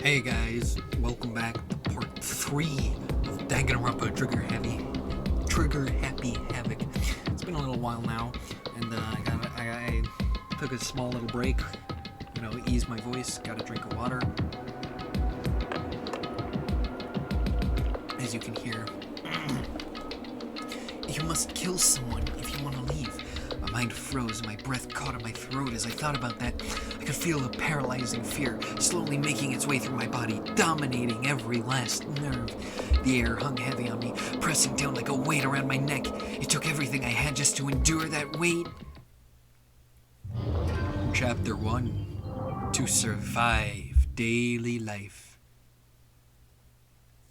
Hey guys, welcome back to part 3 of Danganronpa Trigger Happy Havoc. It's been a little while now, and I took a small little break, ease my voice, got a drink of water. As you can hear, you must kill someone if you want to leave. My mind froze, my breath caught in my throat as I thought about that. I could feel a paralyzing fear slowly making its way through my body, dominating every last nerve. The air hung heavy on me, pressing down like a weight around my neck. It took everything I had just to endure that weight. Chapter 1. To survive daily life.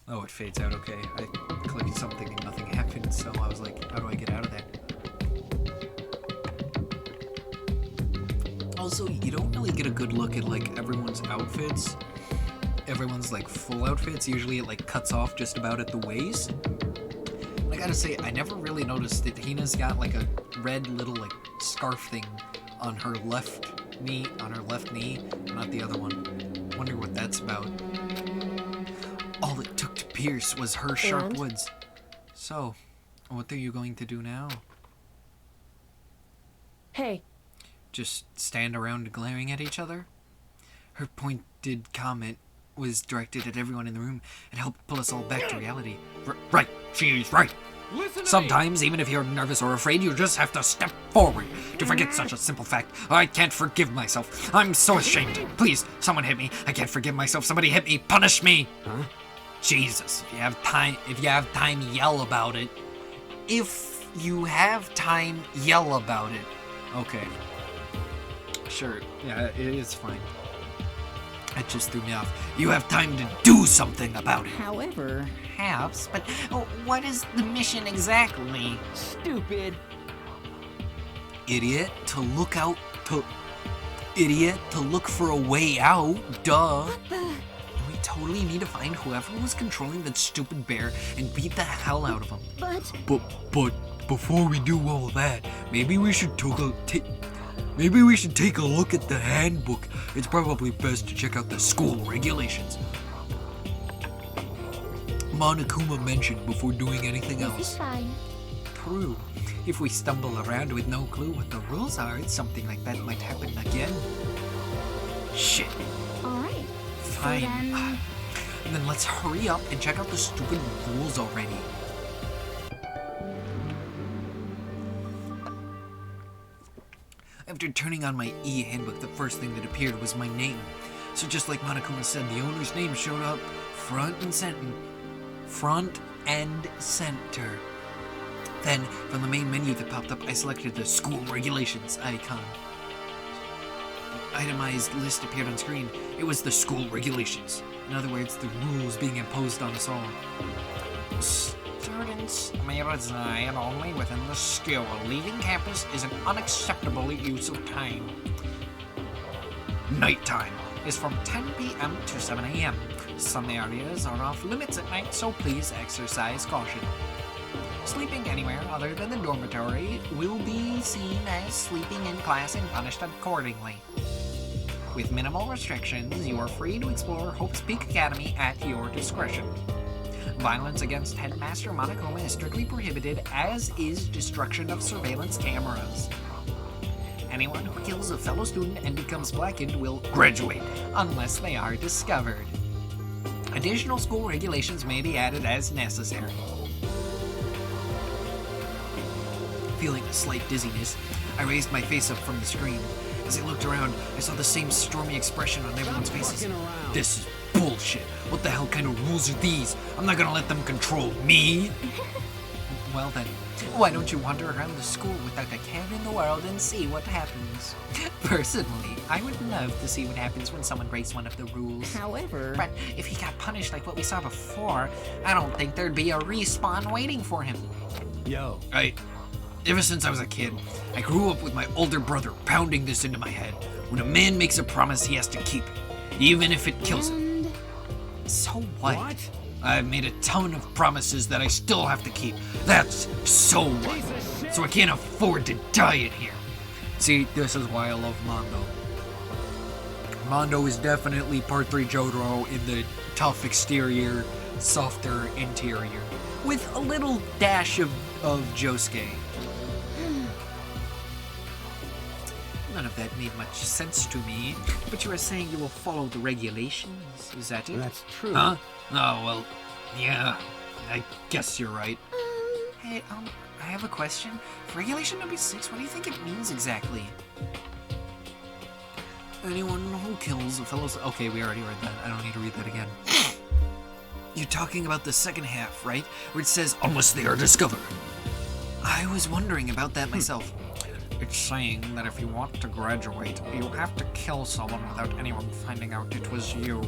Oh, it fades out, okay. I clicked something and nothing happened, so I was like, how do I get out of that? Also, you don't really get a good look at, everyone's outfits. Everyone's, full outfits. Usually it, cuts off just about at the waist. And I gotta say, I never really noticed that Hina's got, a red little, scarf thing on her left knee, not the other one. Wonder what that's about. All it took to pierce was her sharp woods. So, what are you going to do now? Hey. Just stand around glaring at each other? Her pointed comment was directed at everyone in the room and helped pull us all back to reality. Right, she's right. Sometimes, even if you're nervous or afraid, you just have to step forward to forget such a simple fact. I can't forgive myself. I'm so ashamed. Please, someone hit me. I can't forgive myself. Somebody hit me. Punish me. Huh? Jesus, if you have time, yell about it. If you have time, yell about it. Okay. Sure, yeah, it is fine. That just threw me off. You have time to do something about it. However... Perhaps, but what is the mission exactly? Stupid. Idiot, to look for a way out, duh. What the... We totally need to find whoever was controlling that stupid bear and beat the hell out of him. But before we do all that, maybe we should take a look at the handbook. It's probably best to check out the school regulations. Monokuma mentioned before doing anything else. This is fine. True. If we stumble around with no clue what the rules are, something like that might happen again. Shit. Alright. Fine. So And then let's hurry up and check out the stupid rules already. After turning on my e-handbook, the first thing that appeared was my name. So just like Monokuma said, the owner's name showed up front and center. Then, from the main menu that popped up, I selected the school regulations icon. An itemized list appeared on screen. It was the school regulations. In other words, the rules being imposed on us all. Students may reside only within the school. Leaving campus is an unacceptable use of time. Nighttime Is from 10 p.m. to 7 a.m. Some areas are off limits at night, so please exercise caution. Sleeping anywhere other than the dormitory will be seen as sleeping in class and punished accordingly. With minimal restrictions, you are free to explore Hope's Peak Academy at your discretion. Violence against Headmaster Monokuma is strictly prohibited, as is destruction of surveillance cameras. Anyone who kills a fellow student and becomes blackened will graduate, unless they are discovered. Additional school regulations may be added as necessary. Feeling a slight dizziness, I raised my face up from the screen. As I looked around, I saw the same stormy expression on everyone's faces. This is bullshit. What the hell kind of rules are these? I'm not gonna let them control me. Well then, why don't you wander around the school without a care in the world and see what happens? Personally, I would love to see what happens when someone breaks one of the rules. However... But if he got punished like what we saw before, I don't think there'd be a respawn waiting for him. Yo. Ever since I was a kid, I grew up with my older brother pounding this into my head. When a man makes a promise, he has to keep it, even if it kills him. So what? I've made a ton of promises that I still have to keep. That's so what? So I can't afford to die in here. See, this is why I love Mondo. Mondo is definitely part 3 Jotaro in the tough exterior, softer interior, with a little dash of Josuke. None of that made much sense to me. But you were saying you will follow the regulations, is that it? That's true. Huh? Oh, well, yeah, I guess you're right. Hey, I have a question. For regulation number 6, what do you think it means exactly? Anyone who kills a fellow... Okay, we already read that. I don't need to read that again. You're talking about the second half, right? Where it says, unless they are discovered. I was wondering about that myself. It's saying that if you want to graduate, you have to kill someone without anyone finding out it was you.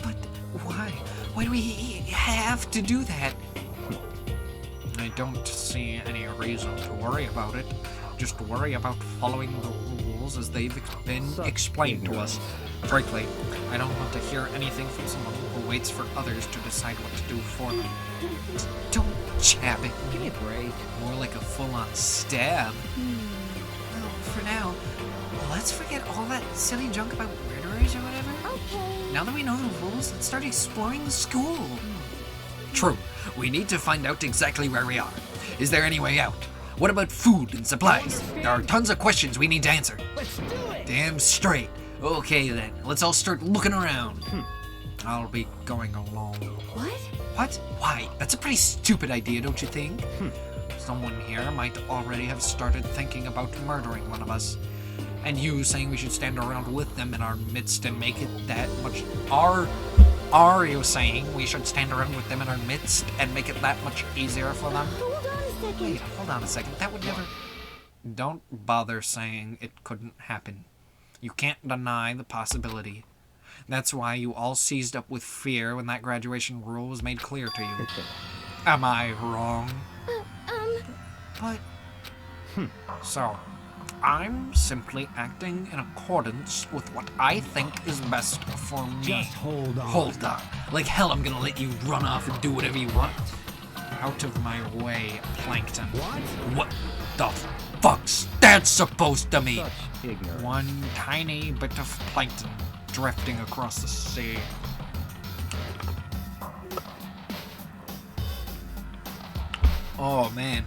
But why? Why do we have to do that? I don't see any reason to worry about it. Just worry about following the rules as they've been explained to us. Frankly, I don't want to hear anything from someone who waits for others to decide what to do for them. Don't jab it. Give me a break. More like a full-on stab. Well, for now, let's forget all that silly junk about murderers or whatever. Okay. Now that we know the rules, let's start exploring the school. True. We need to find out exactly where we are. Is there any way out? What about food and supplies? There are tons of questions we need to answer. Let's do it. Damn straight. Okay then, let's all start looking around. I'll be going alone. What? What? Why? That's a pretty stupid idea, don't you think? Someone here might already have started thinking about murdering one of us. And you saying we should stand around with them in our midst and make it that much... Are you saying we should stand around with them in our midst and make it that much easier for them? Hold on a second. Wait, hold on a second. That would never... Don't bother saying it couldn't happen. You can't deny the possibility. That's why you all seized up with fear when that graduation rule was made clear to you. Am I wrong? But... So, I'm simply acting in accordance with what I think is best for me. Just hold on. Hold on. Like hell I'm gonna let you run off and do whatever you want. Out of my way, Plankton. What the fuck's that supposed to mean? Such ignorance. One tiny bit of plankton drifting across the sea. Oh man,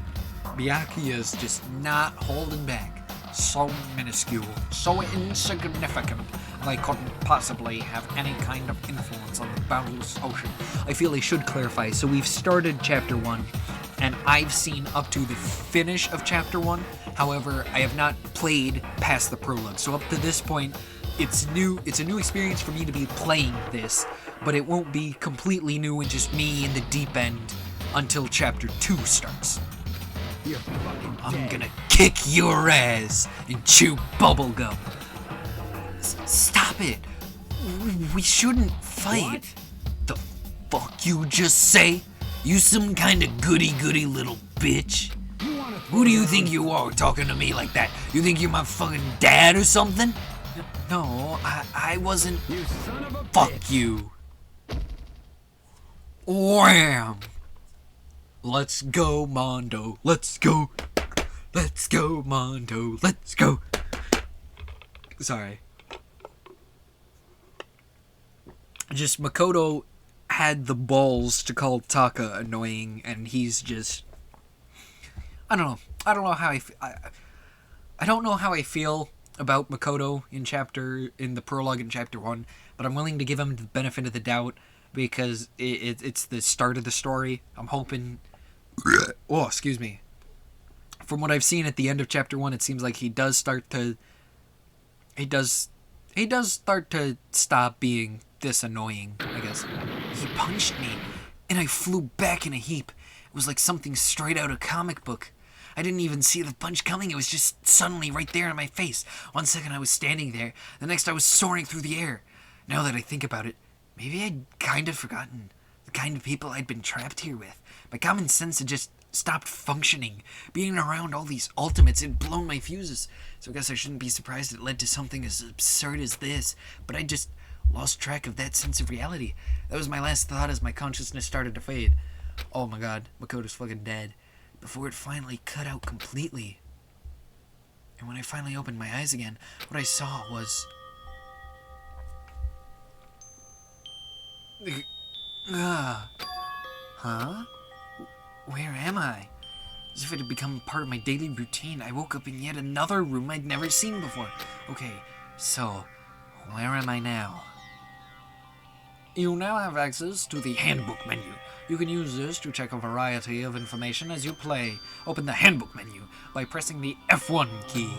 Miyaki is just not holding back. So minuscule, so insignificant, and I couldn't possibly have any kind of influence on the boundless ocean. I feel I should clarify. So we've started chapter 1, and I've seen up to the finish of chapter 1. However, I have not played past the prologue. So up to this point, it's new. It's a new experience for me to be playing this, but it won't be completely new and just me in the deep end until chapter 2 starts. You're fucking I'm dead. gonna kick your ass and chew bubblegum. Stop it. We shouldn't fight. What? The fuck you just say? You some kind of goody-goody little bitch? You wanna Who do you think you are talking to me like that? You think you're my fucking dad or something? No, I wasn't. You son of a Fuck bitch. you. Wham! Let's go, Mondo. Let's go. Let's go, Mondo. Let's go. Sorry. Just Makoto had the balls to call Taka annoying, and he's just... I don't know. I don't know how I don't know how I feel about Makoto in the prologue in chapter 1, but I'm willing to give him the benefit of the doubt because it's the start of the story. I'm hoping... Oh, excuse me. From what I've seen at the end of chapter 1, it seems like he does start to stop being this annoying, I guess. He punched me, and I flew back in a heap. It was like something straight out of a comic book. I didn't even see the punch coming. It was just suddenly right there in my face. 1 second I was standing there. The next I was soaring through the air. Now that I think about it, maybe I'd kind of forgotten the kind of people I'd been trapped here with. My common sense had just stopped functioning. Being around all these ultimates had blown my fuses. So I guess I shouldn't be surprised it led to something as absurd as this. But I just lost track of that sense of reality. That was my last thought as my consciousness started to fade. Oh my god, Makoto's fucking dead. Before it finally cut out completely. And when I finally opened my eyes again, what I saw was Huh? Where am I? As if it had become part of my daily routine, I woke up in yet another room I'd never seen before. Okay, so, where am I now? You now have access to the Handbook Menu. You can use this to check a variety of information as you play. Open the Handbook Menu by pressing the F1 key.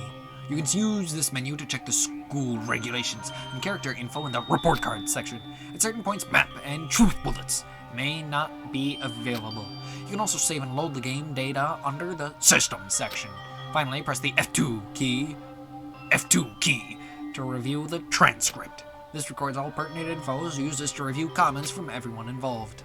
You can use this menu to check the school regulations and character info in the report card section. At certain points, map and truth bullets may not be available. You can also save and load the game data under the System section. Finally, press the F2 key to review the transcript. This records all pertinent info. Use this to review comments from everyone involved.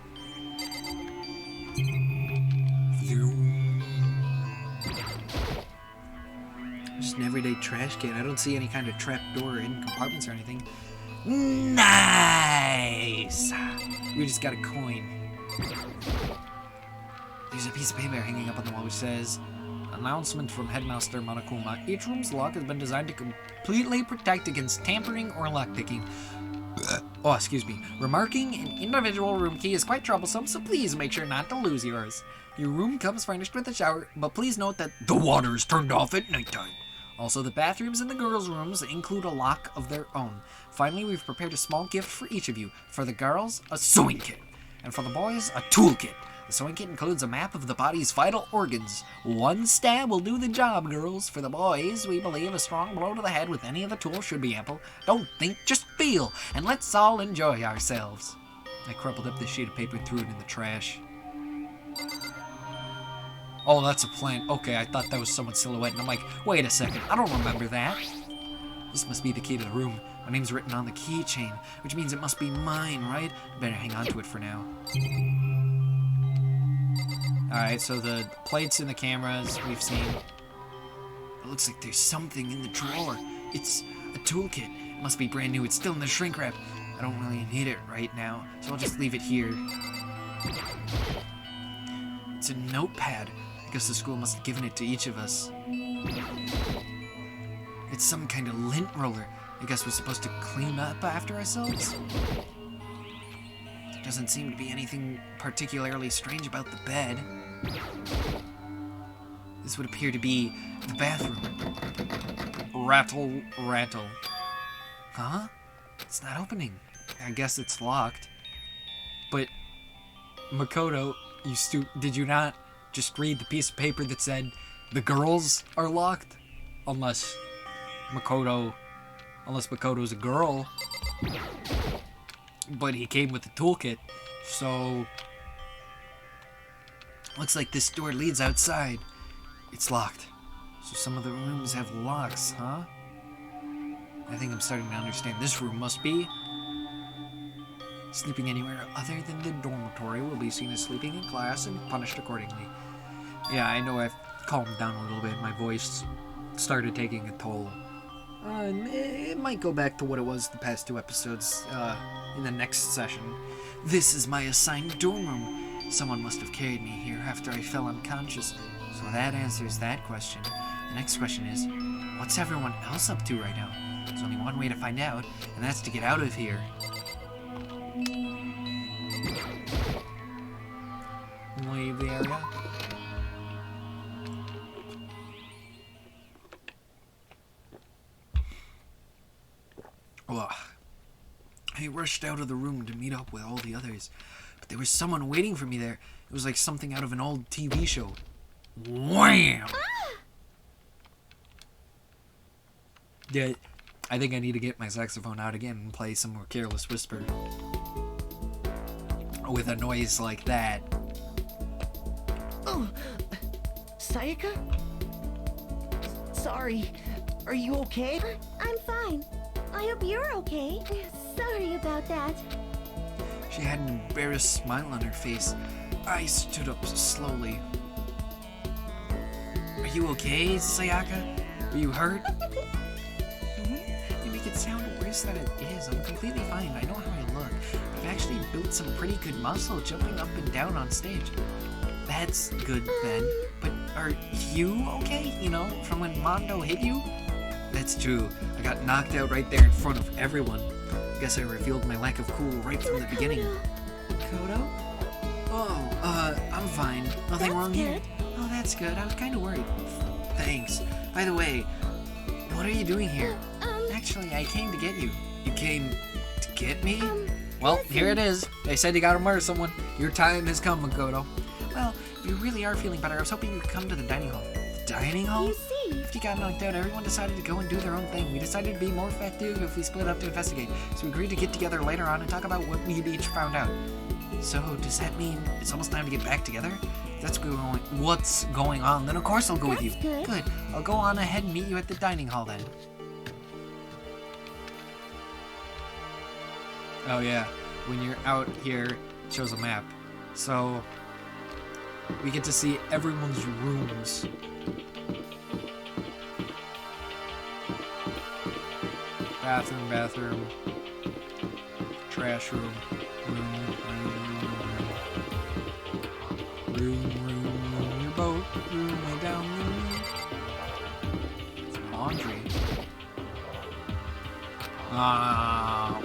Just an everyday trash can. I don't see any kind of trap door or hidden compartments or anything. Nice! We just got a coin. There's a piece of paper hanging up on the wall which says, announcement from Headmaster Monokuma. Each room's lock has been designed to completely protect against tampering or lockpicking. Oh, excuse me. Remarking an individual room key is quite troublesome, so please make sure not to lose yours. Your room comes furnished with a shower, but please note that the water is turned off at nighttime. Also, the bathrooms in the girls' rooms include a lock of their own. Finally, we've prepared a small gift for each of you. For the girls, a sewing kit. And for the boys, a toolkit. The sewing kit includes a map of the body's vital organs. One stab will do the job, girls. For the boys, we believe a strong blow to the head with any of the tools should be ample. Don't think, just feel. And let's all enjoy ourselves. I crumpled up this sheet of paper and threw it in the trash. Oh, that's a plant. Okay, I thought that was someone's silhouette, and I'm like, wait a second, I don't remember that. This must be the key to the room. My name's written on the keychain, which means it must be mine, right? Better hang on to it for now. Alright, so the plates and the cameras we've seen. It looks like there's something in the drawer. It's a toolkit. It must be brand new. It's still in the shrink wrap. I don't really need it right now, so I'll just leave it here. It's a notepad. I guess the school must have given it to each of us. It's some kind of lint roller. I guess we're supposed to clean up after ourselves? There doesn't seem to be anything particularly strange about the bed. This would appear to be the bathroom. Rattle, rattle. Huh? It's not opening. I guess it's locked. But, Makoto, did you not just read the piece of paper that said the girls are locked? Unless Makoto's a girl. But he came with the toolkit, so looks like this door leads outside. It's locked. So some of the rooms have locks, huh? I think I'm starting to understand. This room must be sleeping anywhere other than the dormitory will be seen as sleeping in class and punished accordingly. Yeah, I know I've calmed down a little bit. My voice started taking a toll. It might go back to what it was the past 2 episodes in the next session. This is my assigned dorm room. Someone must have carried me here after I fell unconscious. So that answers that question. The next question is, what's everyone else up to right now? There's only one way to find out, and that's to get out of here. Leave the area. Ugh. I rushed out of the room to meet up with all the others, but there was someone waiting for me there. It was like something out of an old TV show. Wham! Yeah, I think I need to get my saxophone out again and play some more Careless Whisper. With a noise like that. Oh, Sayaka? Sorry, are you okay? I'm fine. I hope you're okay. Sorry about that. She had an embarrassed smile on her face. I stood up slowly. Are you okay, Sayaka? Are you hurt? You make it sound worse than it is. I'm completely fine. I know how I look. I've actually built some pretty good muscle jumping up and down on stage. That's good then. But are you okay? You know, from when Mondo hit you? That's true. I got knocked out right there in front of everyone. Guess I revealed my lack of cool right from the beginning. Kodo? Oh, I'm fine. Nothing wrong here. Oh, that's good. I was kind of worried. Thanks. By the way, what are you doing here? Actually, I came to get you. You came to get me? Well, here it is. They said you gotta murder someone. Your time has come, Makoto. Well, if you really are feeling better, I was hoping you could come to the dining hall. The dining hall? You see, After you got knocked out, everyone decided to go and do their own thing. We decided to be more effective if we split up to investigate. So we agreed to get together later on and talk about what we each found out. So, does that mean it's almost time to get back together? If that's what's going on, then of course I'll go with you. That's good. Good. I'll go on ahead and meet you at the dining hall then. Oh yeah, when you're out here, it shows a map. So, we get to see everyone's rooms. Bathroom, trash room, room, your boat, room, way down, room. Laundry.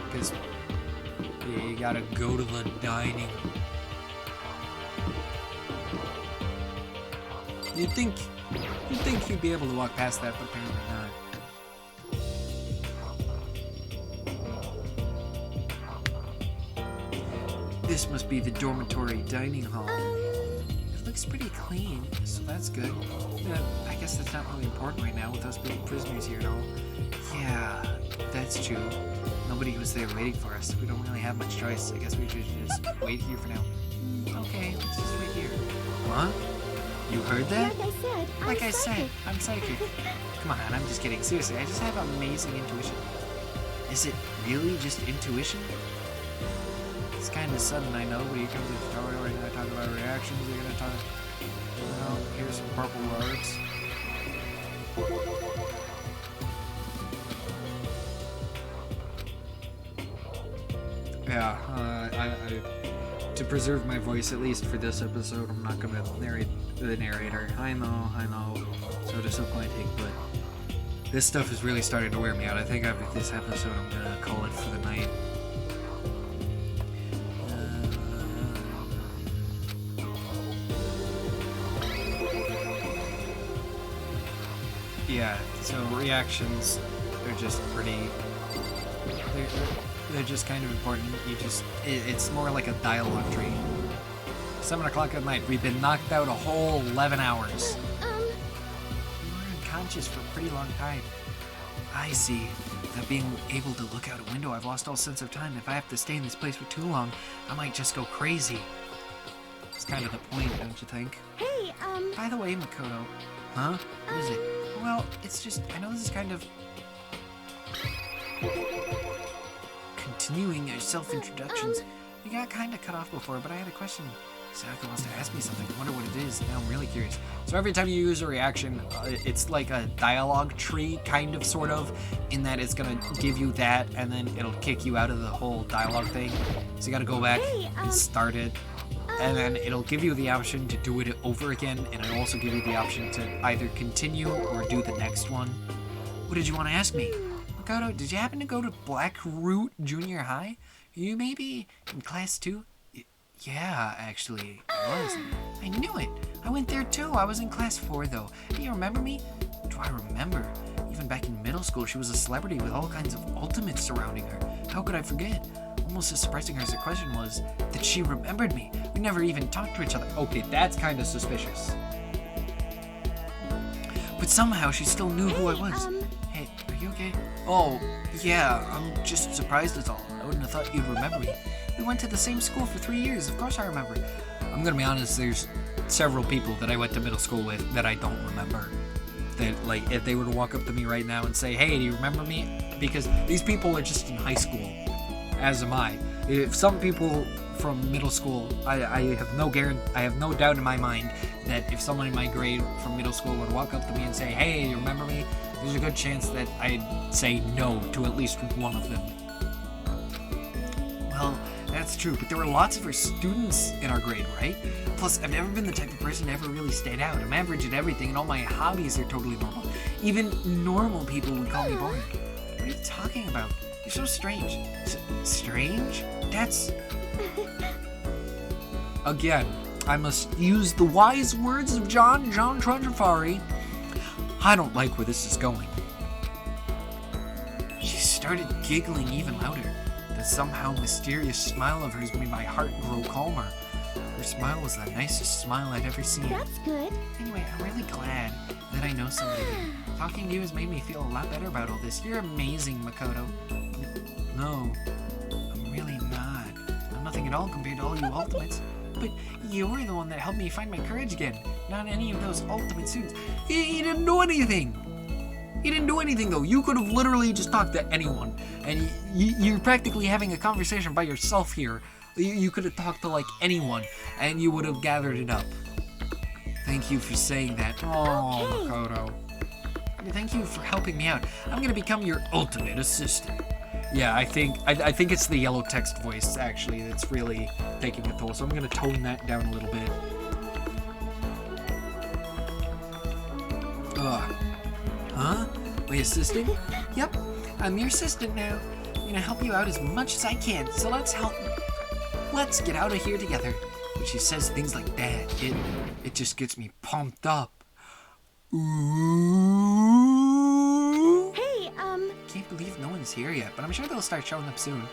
Because you gotta go to the dining. You'd think you'd be able to walk past that, but apparently not. This must be the dormitory dining hall. It looks pretty clean, so that's good. I guess that's not really important right now with us being prisoners here and all. Yeah, that's true. Nobody was there waiting for us. We don't really have much choice. I guess we should just wait here for now. Okay, let's just wait here. Huh? You heard that? like I said, I'm psychic. Come on, I'm just kidding. Seriously, I just have amazing intuition. Is it really just intuition? It's kind of sudden, I know, but here comes the tutorial. We're going to talk about reactions. We're going to talk... Well, here's some purple words. Yeah, to preserve my voice, at least for this episode, I'm not going to narrate the narrator. I know, so disappointing, but this stuff is really starting to wear me out. I think after this episode, I'm going to call it for the night. Yeah, so reactions are just pretty... They're just kind of important. It's more like a dialogue tree. 7 o'clock at night. We've been knocked out a whole 11 hours. We were unconscious for a pretty long time. I see. Without being able to look out a window, I've lost all sense of time. If I have to stay in this place for too long, I might just go crazy. It's kind of the point, don't you think? Hey, By the way, Makoto. Huh? What is it? Well, it's just, I know this is kind of... Continuing our self-introductions. We got kind of cut off before, but I had a question. Sayaka wants to ask me something. I wonder what it is. Now I'm really curious. So every time you use a reaction, it's like a dialogue tree, kind of, sort of, in that it's going to give you that, and then it'll kick you out of the whole dialogue thing. So you got to go back and start it. And then it'll give you the option to do it over again, and it'll also give you the option to either continue or do the next one. What did you want to ask me? Makoto, did you happen to go to Blackroot Junior High? You maybe in class 2? Yeah, actually, I was. I knew it. I went there too. I was in class 4 though. Do you remember me? Do I remember? Even back in middle school, she was a celebrity with all kinds of ultimates surrounding her. How could I forget? Almost as surprising as the question was that she remembered me. We never even talked to each other. Okay, that's kind of suspicious. But somehow she still knew who I was. Hey, are you okay? Oh, yeah, I'm just surprised is all. I wouldn't have thought you'd remember me. We went to the same school for 3 years. Of course I remember. I'm gonna be honest, there's several people that I went to middle school with that I don't remember. That, like, if they were to walk up to me right now and say, hey, do you remember me? Because these people are just in high school. As am I. If some people from middle school, I have no doubt in my mind that if someone in my grade from middle school would walk up to me and say, hey, you remember me? There's a good chance that I'd say no to at least one of them. Well, that's true, but there were lots of our students in our grade, right? Plus, I've never been the type of person to ever really stand out. I'm average at everything, and all my hobbies are totally normal. Even normal people would call me boring. What are you talking about? You're so strange. Strange? That's... Again, I must use the wise words of John Trunjafari. I don't like where this is going. She started giggling even louder. The somehow mysterious smile of hers made my heart grow calmer. Her smile was the nicest smile I'd ever seen. That's good. Anyway, I'm really glad that I know somebody. Talking to you has made me feel a lot better about all this. You're amazing, Makoto. No, I'm really not. I'm nothing at all compared to all you ultimates. But you were the one that helped me find my courage again. Not any of those ultimate students. He didn't do anything. He didn't do anything, though. You could have literally just talked to anyone. And you're practically having a conversation by yourself here. You could have talked to, like, anyone. And you would have gathered it up. Thank you for saying that. Oh, Okay. Makoto. I mean, thank you for helping me out. I'm going to become your ultimate assistant. Yeah, I think it's the yellow text voice, actually, that's really taking a toll. So I'm going to tone that down a little bit. Huh? My assistant? Yep, I'm your assistant now. I'm going to help you out as much as I can. So let's get out of here together. When she says things like that, it just gets me pumped up. Ooh. Hey, Can't believe no one's here yet, but I'm sure they'll start showing up soon.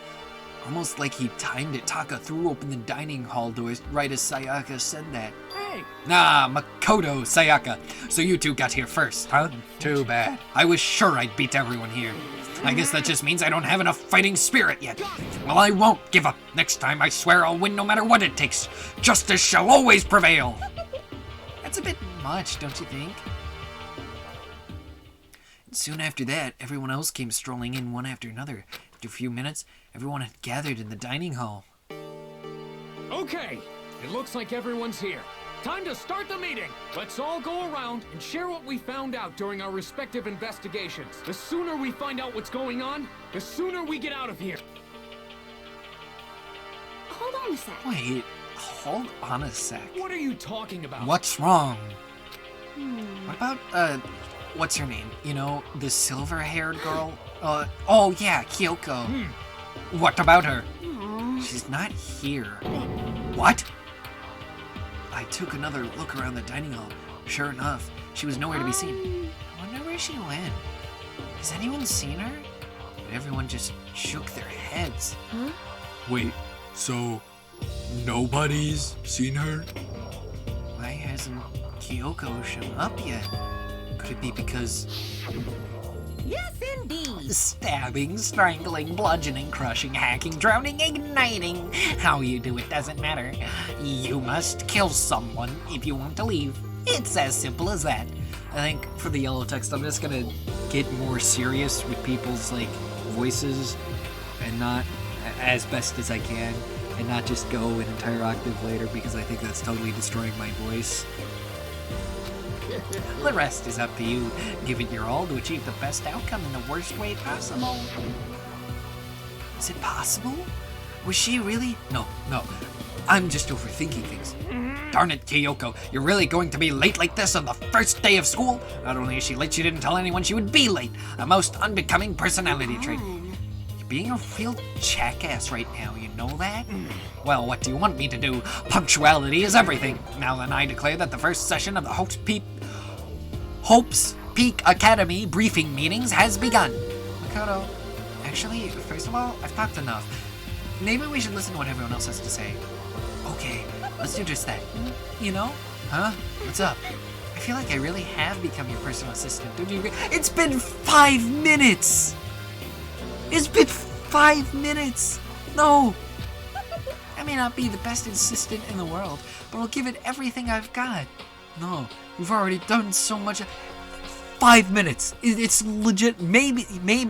Almost like he timed it. Taka threw open the dining hall doors right as Sayaka said that. Hey! Ah, Makoto, Sayaka. So you two got here first, huh? Too bad. I was sure I'd beat everyone here. I guess that just means I don't have enough fighting spirit yet. Well, I won't give up. Next time I swear I'll win no matter what it takes. Justice shall always prevail. That's a bit much, don't you think? Soon after that, everyone else came strolling in one after another. After a few minutes, everyone had gathered in the dining hall. Okay, it looks like everyone's here. Time to start the meeting. Let's all go around and share what we found out during our respective investigations. The sooner we find out what's going on, the sooner we get out of here. hold on a sec. Wait, hold on a sec. What are you talking about? What's wrong? What about, what's her name? You know, the silver-haired girl? Oh yeah, Kyoko. What about her? She's not here. What? I took another look around the dining hall. Sure enough, she was nowhere to be seen. I wonder where she went. Has anyone seen her? But everyone just shook their heads. Huh? Wait, so nobody's seen her? Why hasn't Kyoko shown up yet? Could it be because... Yes, indeed. Stabbing, strangling, bludgeoning, crushing, hacking, drowning, igniting. How you do it doesn't matter. You must kill someone if you want to leave. It's as simple as that. I think for the yellow text, I'm just gonna get more serious with people's like voices and not as best as I can, and not just go an entire octave later because I think that's totally destroying my voice. The rest is up to you. Give it your all to achieve the best outcome in the worst way possible. Is it possible? Was she really? No. I'm just overthinking things. Darn it, Kyoko. You're really going to be late like this on the first day of school? Not only is she late, she didn't tell anyone she would be late. A most unbecoming personality trait. You're being a real jackass right now, you know that? Well, what do you want me to do? Punctuality is everything. Now then, I declare that the first session of the Hope's Peak Academy briefing meetings has begun. Makoto, actually, first of all, I've talked enough. Maybe we should listen to what everyone else has to say. Okay, let's do just that. You know? Huh? What's up? I feel like I really have become your personal assistant. Don't you agree? It's been 5 minutes! It's been 5 minutes! No! I may not be the best assistant in the world, but I'll give it everything I've got. No, you've already done so much. 5 minutes. It's legit. Maybe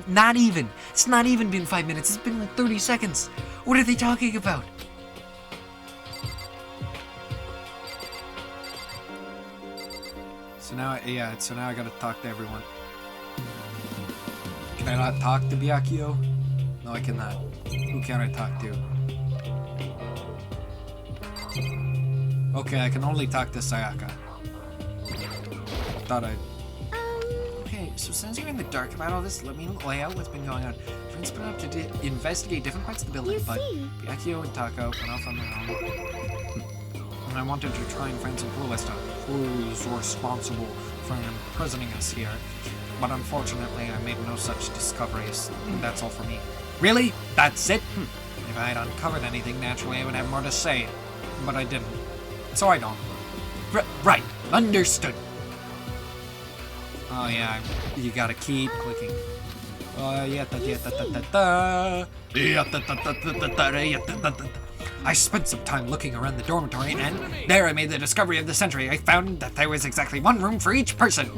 not even. It's not even been 5 minutes. It's been like 30 seconds. What are they talking about? So now I gotta talk to everyone. Can I not talk to Byakuyo? No, I cannot. Who can I talk to? Okay, I can only talk to Sayaka. Thought I'd... Okay, so since you're in the dark about all this, let me lay out what's been going on. For been split up to investigate different parts of the building, You but see. Byakuya and Taka went off on their own. And I wanted to try and find some clue as to who's responsible for imprisoning us here. But unfortunately, I made no such discoveries. That's all for me. Really? That's it? If I had uncovered anything, naturally I would have more to say. But I didn't. So I don't. Right. Understood. Oh yeah, you gotta keep clicking. I spent some time looking around the dormitory, and there I made the discovery of the century. I found that there was exactly one room for each person.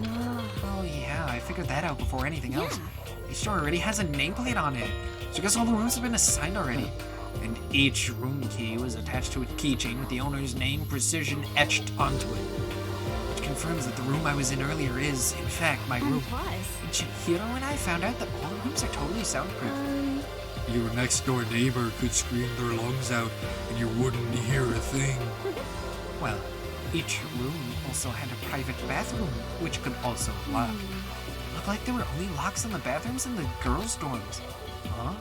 Oh yeah, I figured that out before anything else. Each door already has a nameplate on it, so I guess all the rooms have been assigned already. And each room key was attached to a keychain with the owner's name precision etched onto it. Which confirms that the room I was in earlier is, in fact, my room. And Chihiro and I found out that all the rooms are totally soundproof. Your next door neighbor could scream their lungs out and you wouldn't hear a thing. Well, each room also had a private bathroom, which could also lock. It looked like there were only locks on the bathrooms in the girls' dorms. Huh?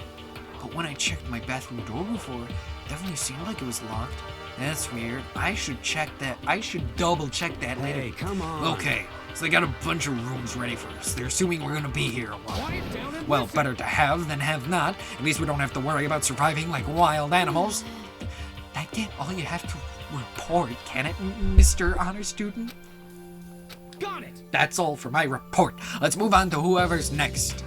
But when I checked my bathroom door before, it definitely seemed like it was locked. That's weird. I should check that. I should double check that later. Hey, come on. Okay, so they got a bunch of rooms ready for us. They're assuming we're gonna be here a while. Quiet down and Well, listen. better to have than have not. At least we don't have to worry about surviving like wild animals. That can't all you have to report, can it, Mr. Honor Student? Got it. That's all for my report. Let's move on to whoever's next.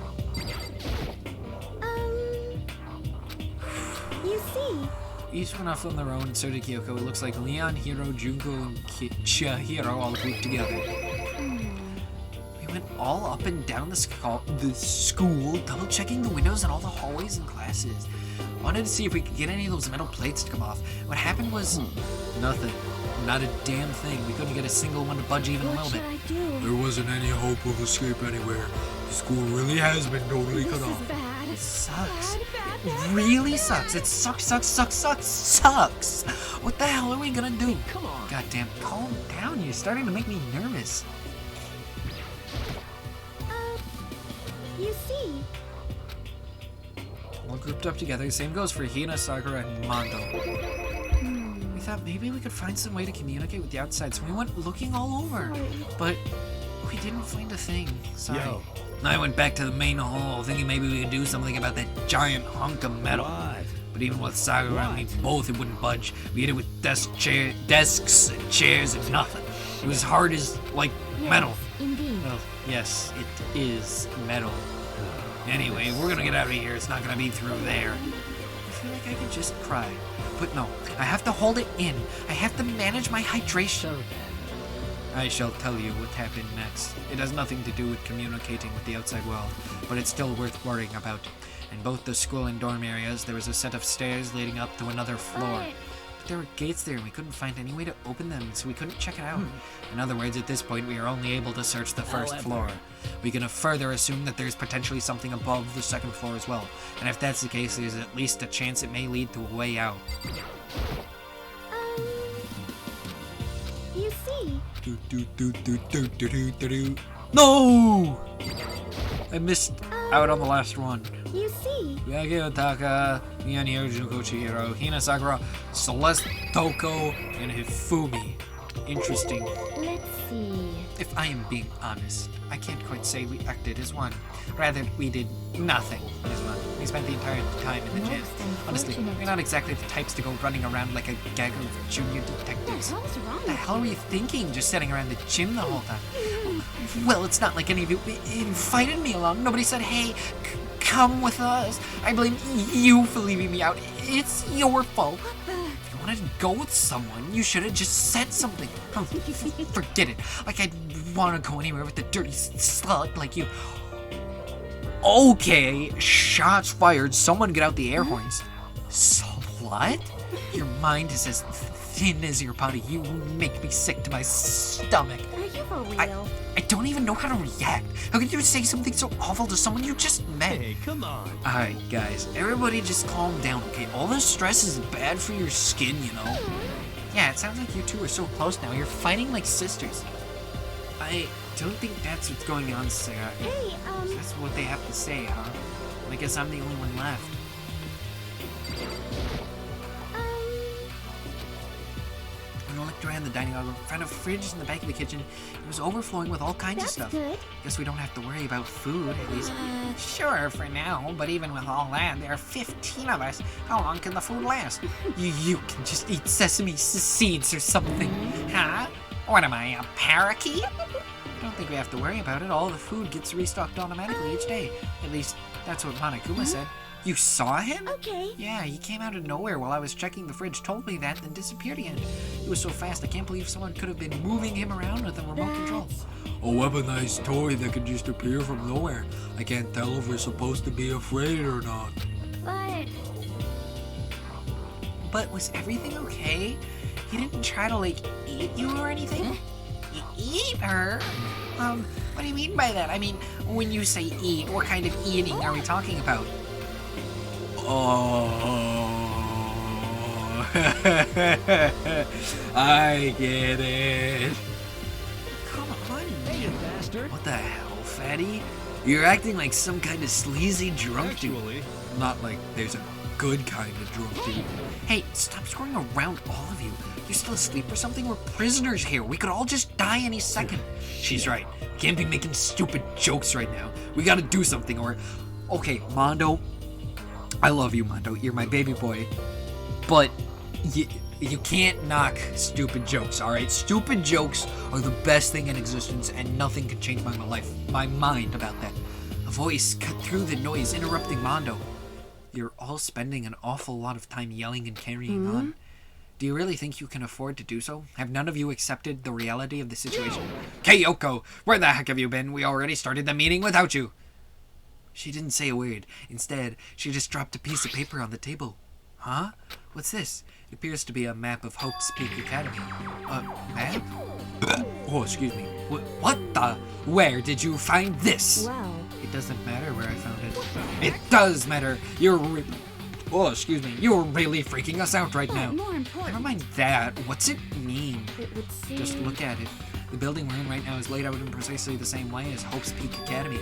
You see. Each went off on their own, so did Kyoko. It looks like Leon, Hiro, Junko, and Chihiro all grouped together. We went all up and down the school, double-checking the windows and all the hallways and classes. Wanted to see if we could get any of those metal plates to come off. What happened was nothing. Not a damn thing. We couldn't get a single one to budge even a What little should bit. I do? There wasn't any hope of escape anywhere. The school really has been totally This cut is off. bad. It sucks. Bad. Really sucks. It sucks. What the hell are we gonna do? Come on. Goddamn, calm down. You're starting to make me nervous. You see. All grouped up together. Same goes for Hina, Sakura, and Mondo. We thought maybe we could find some way to communicate with the outside, so we went looking all over. Sorry. But we didn't find a thing. Sorry. Yo. I went back to the main hall, thinking maybe we could do something about that giant hunk of metal. What? But even with Sakura and me both, it wouldn't budge. We hit it with desks and chairs and nothing. It was hard as, like, metal. Indeed. Well, yes, it is metal. Anyway, we're gonna get out of here. It's not gonna be through there. I feel like I could just cry. But no, I have to hold it in. I have to manage my hydration. I shall tell you what happened next. It has nothing to do with communicating with the outside world, but it's still worth worrying about. In both the school and dorm areas, there was a set of stairs leading up to another floor. But there were gates there and we couldn't find any way to open them, so we couldn't check it out. In other words, at this point, we are only able to search the first floor. We can further assume that there's potentially something above the second floor as well. And if that's the case, there's at least a chance it may lead to a way out. You see. No! I missed out on the last one. You see. Yagi Otaka, Mian Hiro, Junko Chihiro, Hina Sakura, Celeste Toko, and Hifumi. Interesting. Let's see. If I am being honest, I can't quite say we acted as one. Rather, we did nothing as one. We spent the entire time in the gym. Most Honestly, unfortunate. we're not exactly the types to go running around like a gag of junior detectives. What the hell's wrong What the with hell were you thinking, just sitting around the gym the whole time? Well, it's not like any of you invited me along. Nobody said, hey, come with us. I blame you for leaving me out. It's your fault. If you wanted to go with someone, you should have just said something. Forget it. Like I'd want to go anywhere with a dirty slut like you. Okay, shots fired. Someone get out the air horns. Slut? Your mind is as thin as your body. You make me sick to my stomach. Are you for real? I don't even know how to react. How could you say something so awful to someone you just met? Hey, come on. Alright, guys, everybody just calm down, okay? All this stress is bad for your skin, you know? Yeah, it sounds like you two are so close now. You're fighting like sisters. I don't think that's what's going on, Sarah. Hey, That's what they have to say, huh? I guess I'm the only one left. When I looked around the dining hall, found a fridge in the back of the kitchen. It was overflowing with all kinds of stuff. Good. Guess we don't have to worry about food, at least. Sure, for now, but even with all that, there are 15 of us. How long can the food last? You can just eat sesame seeds or something. Huh? What am I, a parakeet? I don't think we have to worry about it. All the food gets restocked automatically each day. At least, that's what Monokuma said. You saw him? Okay. Yeah, he came out of nowhere while I was checking the fridge, told me that, then disappeared again. It was so fast, I can't believe someone could have been moving him around with a remote control. A weaponized toy that can just appear from nowhere. I can't tell if we're supposed to be afraid or not. But was everything okay? He didn't try to, like, eat you or anything? Eat her? What do you mean by that? I mean, when you say eat, what kind of eating are we talking about? Oh, I get it. Come on. Hey, you bastard. What the hell, fatty? You're acting like some kind of sleazy drunk dude. Not like there's a good kind of drunk dude. Hey, stop screwing around, all of you. You're still asleep or something? We're prisoners here. We could all just die any second. She's right. Can't be making stupid jokes right now. We gotta do something or... Okay, Mondo. I love you, Mondo. You're my baby boy. But you can't knock stupid jokes, alright? Stupid jokes are the best thing in existence, and nothing can change my mind about that. A voice cut through the noise, interrupting Mondo. You're all spending an awful lot of time yelling and carrying on. Do you really think you can afford to do so? Have none of you accepted the reality of the situation? Kyoko, where the heck have you been? We already started the meeting without you. She didn't say a word. Instead, she just dropped a piece of paper on the table. Huh? What's this? It appears to be a map of Hope's Peak Academy. A map? Oh, excuse me. What the? Where did you find this? Wow. It doesn't matter where I found it. It does matter. You're really freaking us out right now. More important, Never mind that. What's it mean? it would seem... Just look at it. The building we're in right now is laid out in precisely the same way as Hope's Peak Academy.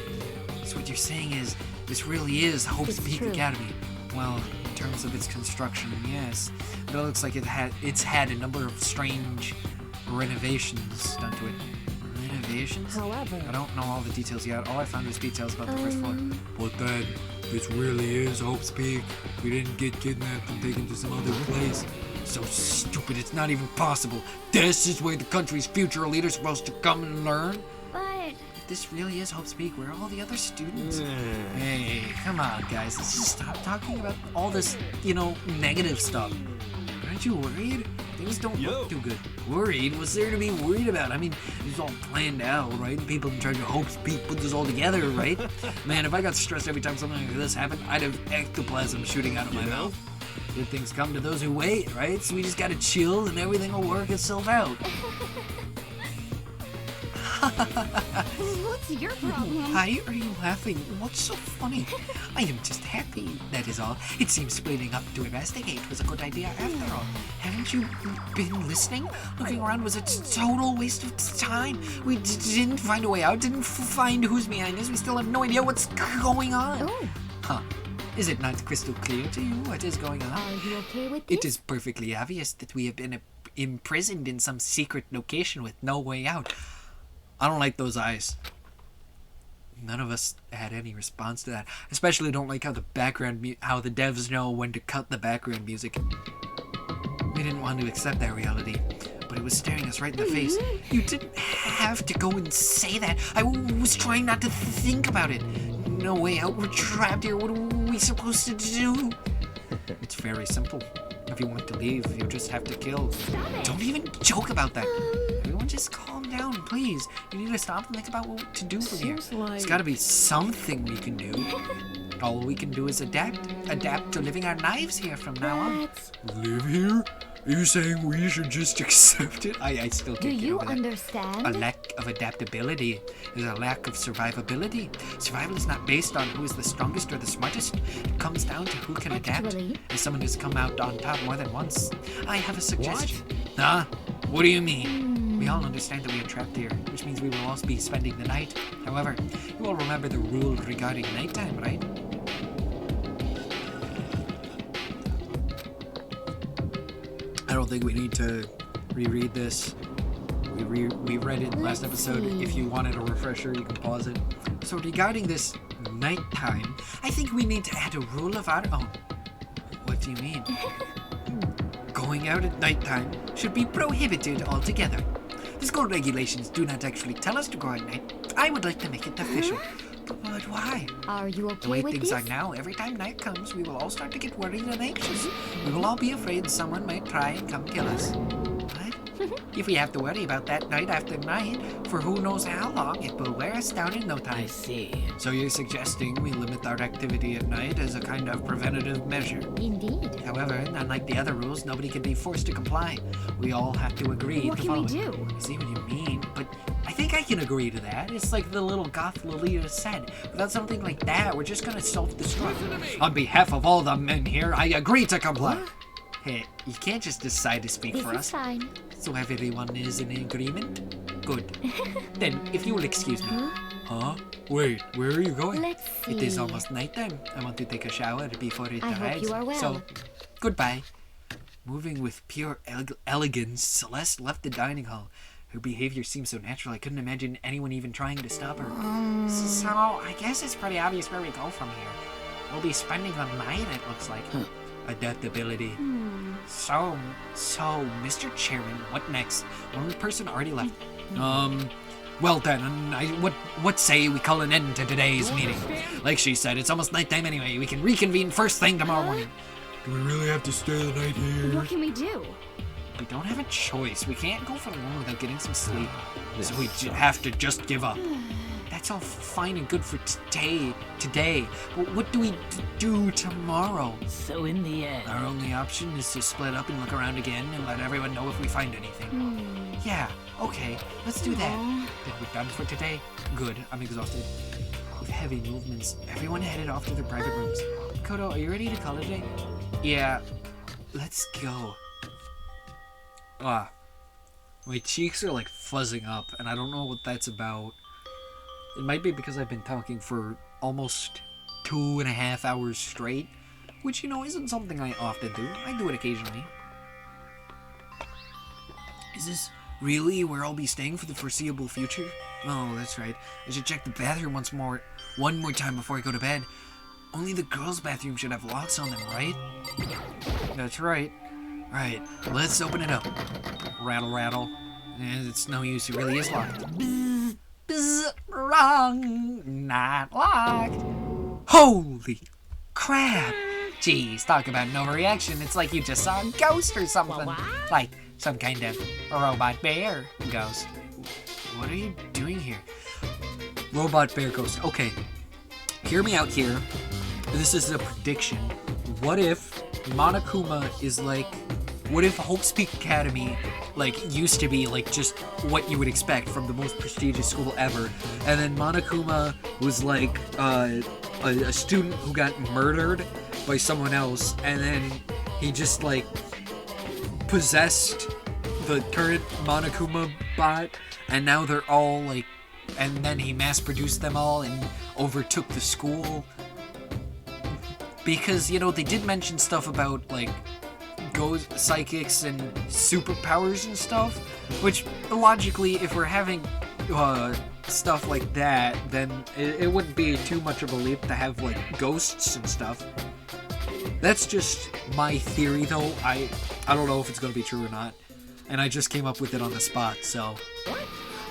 So what you're saying is, this really is Hope's It's Peak true. Academy. Well, in terms of its construction, yes. But it looks like it's had a number of strange renovations done to it. Renovations? However... I don't know all the details yet. All I found was details about the first floor. But then, this really is Hope's Peak. We didn't get kidnapped and taken to some other place. So stupid, it's not even possible. This is where the country's future leaders are supposed to come and learn? But... If this really is Hope's Peak, where are all the other students? Hey, come on, guys. Let's just stop talking about all this, negative stuff. Aren't you worried? Things don't look too good. Worried? What's there to be worried about? I mean, it's all planned out, right? People in charge of Hope's Peak put this all together, right? Man, if I got stressed every time something like this happened, I'd have ectoplasm shooting out of my mouth. Good things come to those who wait, right? So we just gotta chill and everything will work itself out. What's your problem? Why are you laughing? What's so funny? I am just happy, that is all. It seems splitting up to investigate was a good idea after all. Haven't you been listening? Looking around was a total waste of time. We didn't find a way out, didn't find who's behind us. We still have no idea what's going on. Oh, Huh. Is it not crystal clear to you what is going on? are you okay with this? It is perfectly obvious that we have been imprisoned in some secret location with no way out. I don't like those eyes. None of us had any response to that. Especially don't like how the how the devs know when to cut the background music. We didn't want to accept that reality, but it was staring us right in the face. You didn't have to go and say that. I was trying not to think about it. No way out. We're trapped here. What are we supposed to do? It's very simple. If you want to leave, you just have to kill. Don't even joke about that. Everyone just calm down, please. You need to stop and think about what to do from here. There's gotta be something we can do. All we can do is adapt to living our lives here from now on. Live here? Are you saying we should just accept it? I still Do can't get you over that. understand? A lack of adaptability is a lack of survivability. Survival is not based on who is the strongest or the smartest. It comes down to who can adapt. Actually- As someone who's come out on top more than once, I have a suggestion. Huh? What do you mean? We all understand that we are trapped here, which means we will all be spending the night. However, you all remember the rule regarding nighttime, right? don't think we need to reread this. We read it last episode. If you wanted a refresher, you can pause it. So regarding this nighttime, I think we need to add a rule of our own. What do you mean? Going out at nighttime should be prohibited altogether. The school regulations do not actually tell us to go at night. I would like to make it official. But why? Are you okay The way with things this? are now, every time night comes, we will all start to get worried and anxious. We will all be afraid someone might try and come kill us. What? If we have to worry about that night after night, for who knows how long, it will wear us down in no time. I see. So you're suggesting we limit our activity at night as a kind of preventative measure. Indeed. However, unlike the other rules, nobody can be forced to comply. We all have to agree What to can we follow it. do? I see what you mean, but I think I can agree to that. It's like the little goth Lolita said. Without something like that, we're just gonna self-destruct. On behalf of all the men here, I agree to comply. Hey, you can't just decide to speak This for is us. fine. So everyone is in agreement? Good. Then, if you will excuse me. Huh? Wait, where are you going? Let's see. It is almost nighttime. I want to take a shower before it I hope arrives. you are well. So, goodbye. Moving with pure elegance, Celeste left the dining hall. Her behavior seemed so natural, I couldn't imagine anyone even trying to stop her. So, I guess it's pretty obvious where we go from here. We'll be spending the night, it looks like. Adaptability. So, Mr. Chairman, what next? One person already left. Well then, what say we call an end to today's meeting? Like she said, it's almost nighttime anyway. We can reconvene first thing tomorrow morning. Do we really have to stay the night here? What can we do? We don't have a choice. We can't go for long without getting some sleep. So we have to just give up. That's all fine and good for today. But what do we do tomorrow? So in the end, Our only option is to split up and look around again and let everyone know if we find anything. Yeah, okay, let's do that. Then we're done for today. Good, I'm exhausted. With heavy movements, everyone headed off to their private rooms. Kodo, are you ready to call it a day? Yeah, let's go. My cheeks are like fuzzing up, and I don't know what that's about. It might be because I've been talking for almost 2.5 hours straight, which, isn't something I often do. I do it occasionally. Is this really where I'll be staying for the foreseeable future? Oh, that's right. I should check the bathroom one more time before I go to bed. Only the girls' bathroom should have locks on them, right? That's right. Right, let's open it up. Rattle, rattle. It's no use, it really is locked. Bzz, wrong, not locked. Holy crap! Jeez, talk about no reaction. It's like you just saw a ghost or something. Like some kind of robot bear ghost. What are you doing here? Robot bear ghost. Okay, hear me out here. This is a prediction. What if Monokuma is like... What if Hope's Peak Academy, used to be, just what you would expect from the most prestigious school ever, and then Monokuma was, a student who got murdered by someone else, and then he just, possessed the current Monokuma bot, and now they're all, and then he mass-produced them all and overtook the school. Because, they did mention stuff about, ghost psychics and superpowers and stuff, which logically, if we're having stuff like that, then it wouldn't be too much of a leap to have ghosts and stuff. That's just my theory, though. I don't know if it's gonna be true or not, and I just came up with it on the spot. So,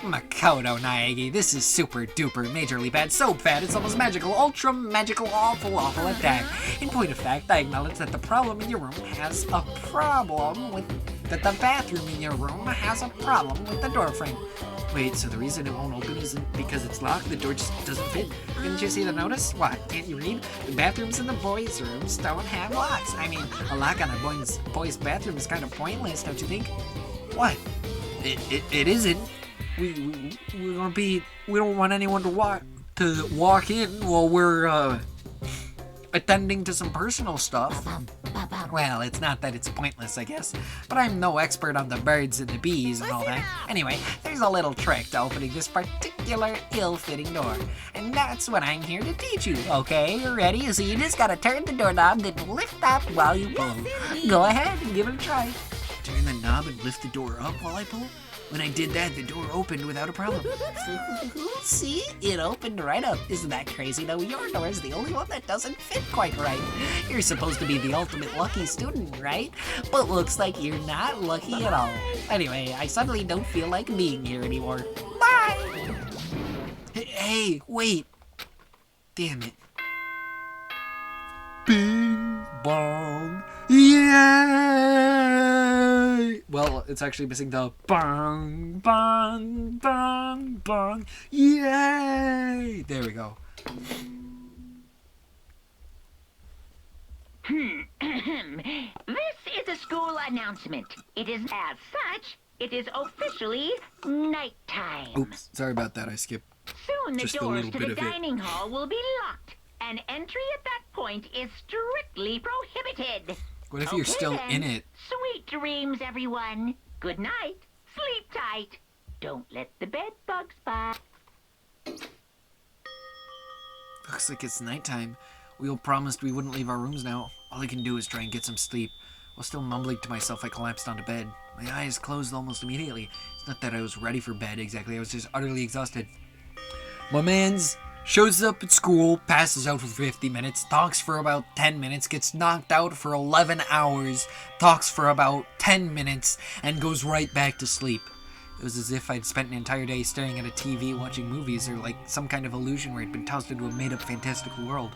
Makoto Naegi, this is super duper majorly bad, so bad it's almost magical, ultra magical, awful attack. In point of fact, I acknowledge that the problem in your room has a problem with the bathroom in your room has a problem with the door frame. Wait, so the reason it won't open isn't because it's locked, the door just doesn't fit? Didn't you see the notice? What, can't you read? The bathrooms in the boys' rooms don't have locks. I mean, a lock on a boys' bathroom is kind of pointless, don't you think? What? It isn't. We don't want anyone to walk in while we're attending to some personal stuff. Well, it's not that it's pointless, I guess, but I'm no expert on the birds and the bees and all that. Anyway, there's a little trick to opening this particular ill-fitting door, and that's what I'm here to teach you, okay? You ready? So you just gotta turn the doorknob, then lift up while you pull. Go ahead and give it a try. turn the knob and lift the door up while I pull? When I did that, the door opened without a problem. See? It opened right up. Isn't that crazy though? Your door is the only one that doesn't fit quite right. You're supposed to be the ultimate lucky student, right? But looks like you're not lucky at all. Anyway, I suddenly don't feel like being here anymore. Bye! Hey, wait. Damn it. Bing bong. Yay! Well, it's actually missing the bong, bong, bong, bong. Yay! There we go. This is a school announcement. It is as such, it is officially nighttime. Oops, sorry about that. I skipped. Soon the just a doors little to bit the of it. dining hall will be locked, and entry at that point is strictly prohibited. What if you're still then. in it? Sweet dreams, everyone. Good night. Sleep tight. Don't let the bed bugs bite. Looks like it's nighttime. We all promised we wouldn't leave our rooms now. All I can do is try and get some sleep. While still mumbling to myself, I collapsed onto bed. My eyes closed almost immediately. It's not that I was ready for bed exactly, I was just utterly exhausted. My mans shows up at school, passes out for 50 minutes, talks for about 10 minutes, gets knocked out for 11 hours, talks for about 10 minutes, and goes right back to sleep. It was as if I'd spent an entire day staring at a TV watching movies, or like some kind of illusion where I'd been tossed into a made-up fantastical world.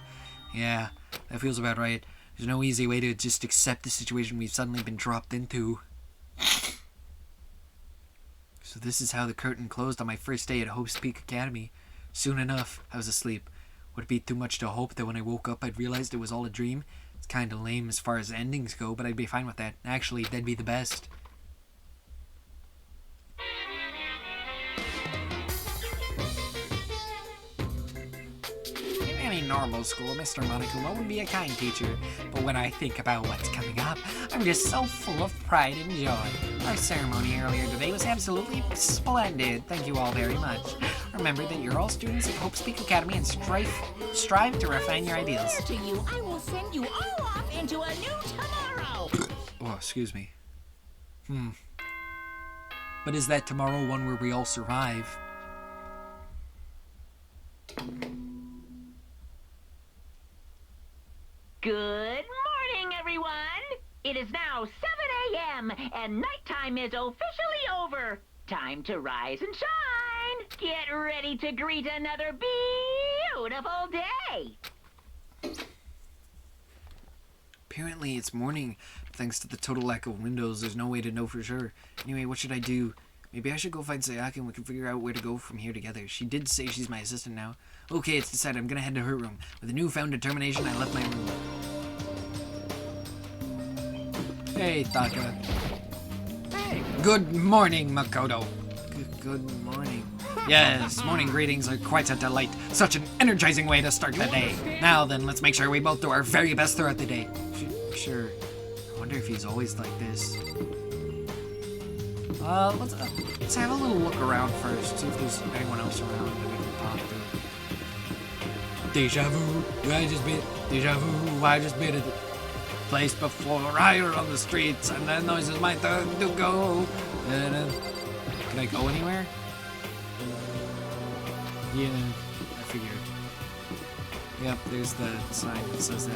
Yeah, that feels about right. There's no easy way to just accept the situation we've suddenly been dropped into. So this is how the curtain closed on my first day at Hope's Peak Academy. Soon enough, I was asleep. Would it be too much to hope that when I woke up I'd realized it was all a dream? It's kinda lame as far as endings go, but I'd be fine with that. Actually, that'd be the best. In any normal school, Mr. Monokuma would be a kind teacher, but when I think about what's coming up, I'm just so full of pride and joy. Our ceremony earlier today was absolutely splendid. Thank you all very much. Remember that you're all students at Hope's Peak Academy and strive to refine your ideals. To you, I will send you all off into a new tomorrow. Oh, excuse me. But is that tomorrow one where we all survive? Good morning, everyone. It is now 7 a.m. and nighttime is officially over. Time to rise and shine. Get ready to greet another beautiful day. Apparently it's morning. Thanks to the total lack of windows, there's no way to know for sure. Anyway, what should I do? Maybe I should go find Sayaka and we can figure out where to go from here together. She did say she's my assistant now. Okay, it's decided. I'm gonna head to her room. With a newfound determination, I left my room. Hey, Taka. Hey, Good morning, Makoto. Good morning. Yes, morning greetings are quite a delight. Such an energizing way to start the day. Now then, let's make sure we both do our very best throughout the day. Sure. I wonder if he's always like this. Let's have a little look around first. See if there's anyone else around that we can talk to. Deja vu. Deja vu. I just been at the place before. I are on the streets, and the noise is my turn to go. Can I go anywhere? Yeah, I figured. Yep, there's the sign that says that.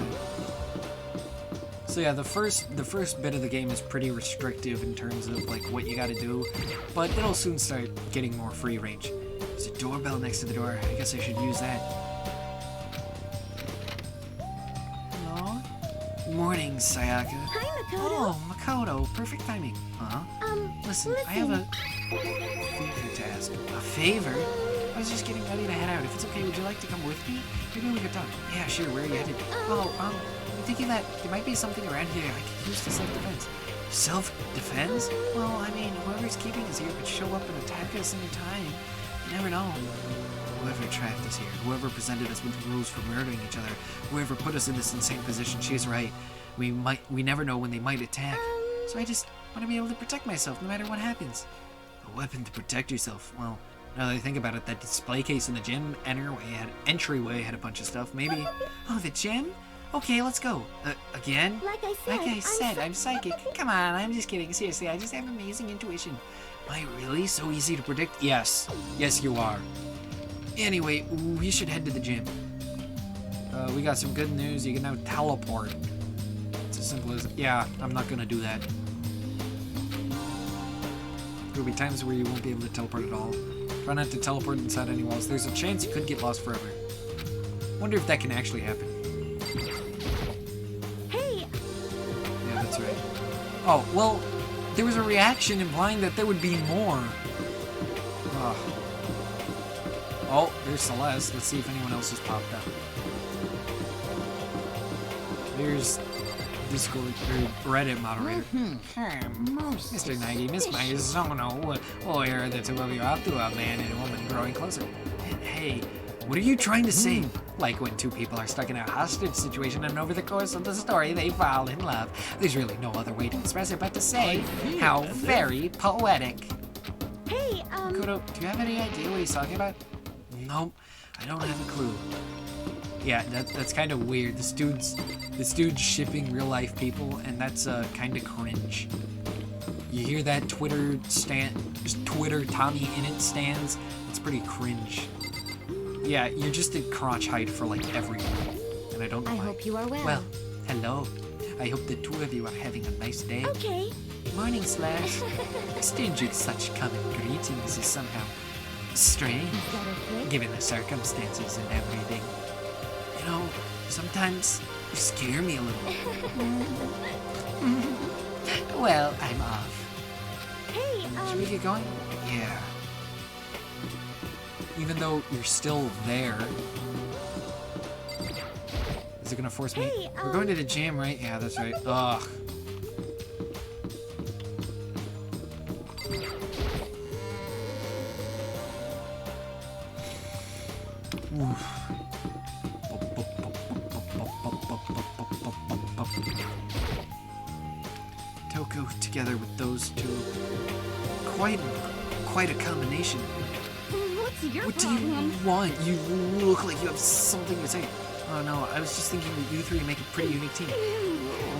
So yeah, the first bit of the game is pretty restrictive in terms of like what you gotta do, but it'll soon start getting more free range. There's a doorbell next to the door. I guess I should use that. Hello? Morning, Sayaka. Hi, Makoto. Oh, Makoto. Perfect timing. Listen, I have a favor to ask. A favor? I was just getting ready to head out. If it's okay, would you like to come with me? Maybe we could talk. Yeah, sure. Where are you headed? I'm thinking that there might be something around here I could use for self-defense. Self-defense? Well, I mean, whoever's keeping us here could show up and attack us any time. You never know. Whoever trapped us here, whoever presented us with rules for murdering each other, whoever put us in this insane position, she's right. We never know when they might attack. So I just want to be able to protect myself no matter what happens. A weapon to protect yourself. Well, now that I think about it, that display case in the gym entryway had a bunch of stuff. Maybe... Oh, the gym? Okay, let's go. Again? Like I said, I'm psychic. Come on, I'm just kidding. Seriously, I just have amazing intuition. Am I really so easy to predict? Yes. Yes, you are. Anyway, we should head to the gym. We got some good news. You can now teleport. It's as simple as... Yeah, I'm not gonna do that. There'll be times where you won't be able to teleport at all. Try not to teleport inside any walls. There's a chance you could get lost forever. Wonder if that can actually happen. Hey, Yeah, that's right. Oh, well, there was a reaction implying that there would be more. Ugh. Oh, there's Celeste. Let's see if anyone else has popped up. There's Discord or Reddit moderator. Mr. Nagy, Miss Maizono. Oh, here are the two of you up to a man and a woman growing closer. Hey, what are you trying to say? Like when two people are stuck in a hostage situation and over the course of the story they fall in love. There's really no other way to express it but to say how very poetic. hey, Kudo, do you have any idea what he's talking about? Nope, I don't have a clue. Yeah, that's kind of weird. This dude's shipping real life people, and that's kind of cringe. You hear that Twitter Tommy Innit stands? It's pretty cringe. Yeah, you're just at crotch height for like everyone, and I don't know I why. hope you are well. Well, hello. I hope the two of you are having a nice day. Okay. Morning, Slash. Exchanging such common greetings is somehow strange, Is that okay? given the circumstances and everything. You know, sometimes you scare me a little. Well, I'm off. Hey, Should we get going? Yeah. Even though you're still there. Is it gonna force me? Hey, We're going to the gym, right? Yeah, that's right. Ugh. Oof. Toko together with those two. Quite a combination. what's your What do problem? you want? You look like you have something to say. Oh no, I was just thinking that you three make a pretty unique team.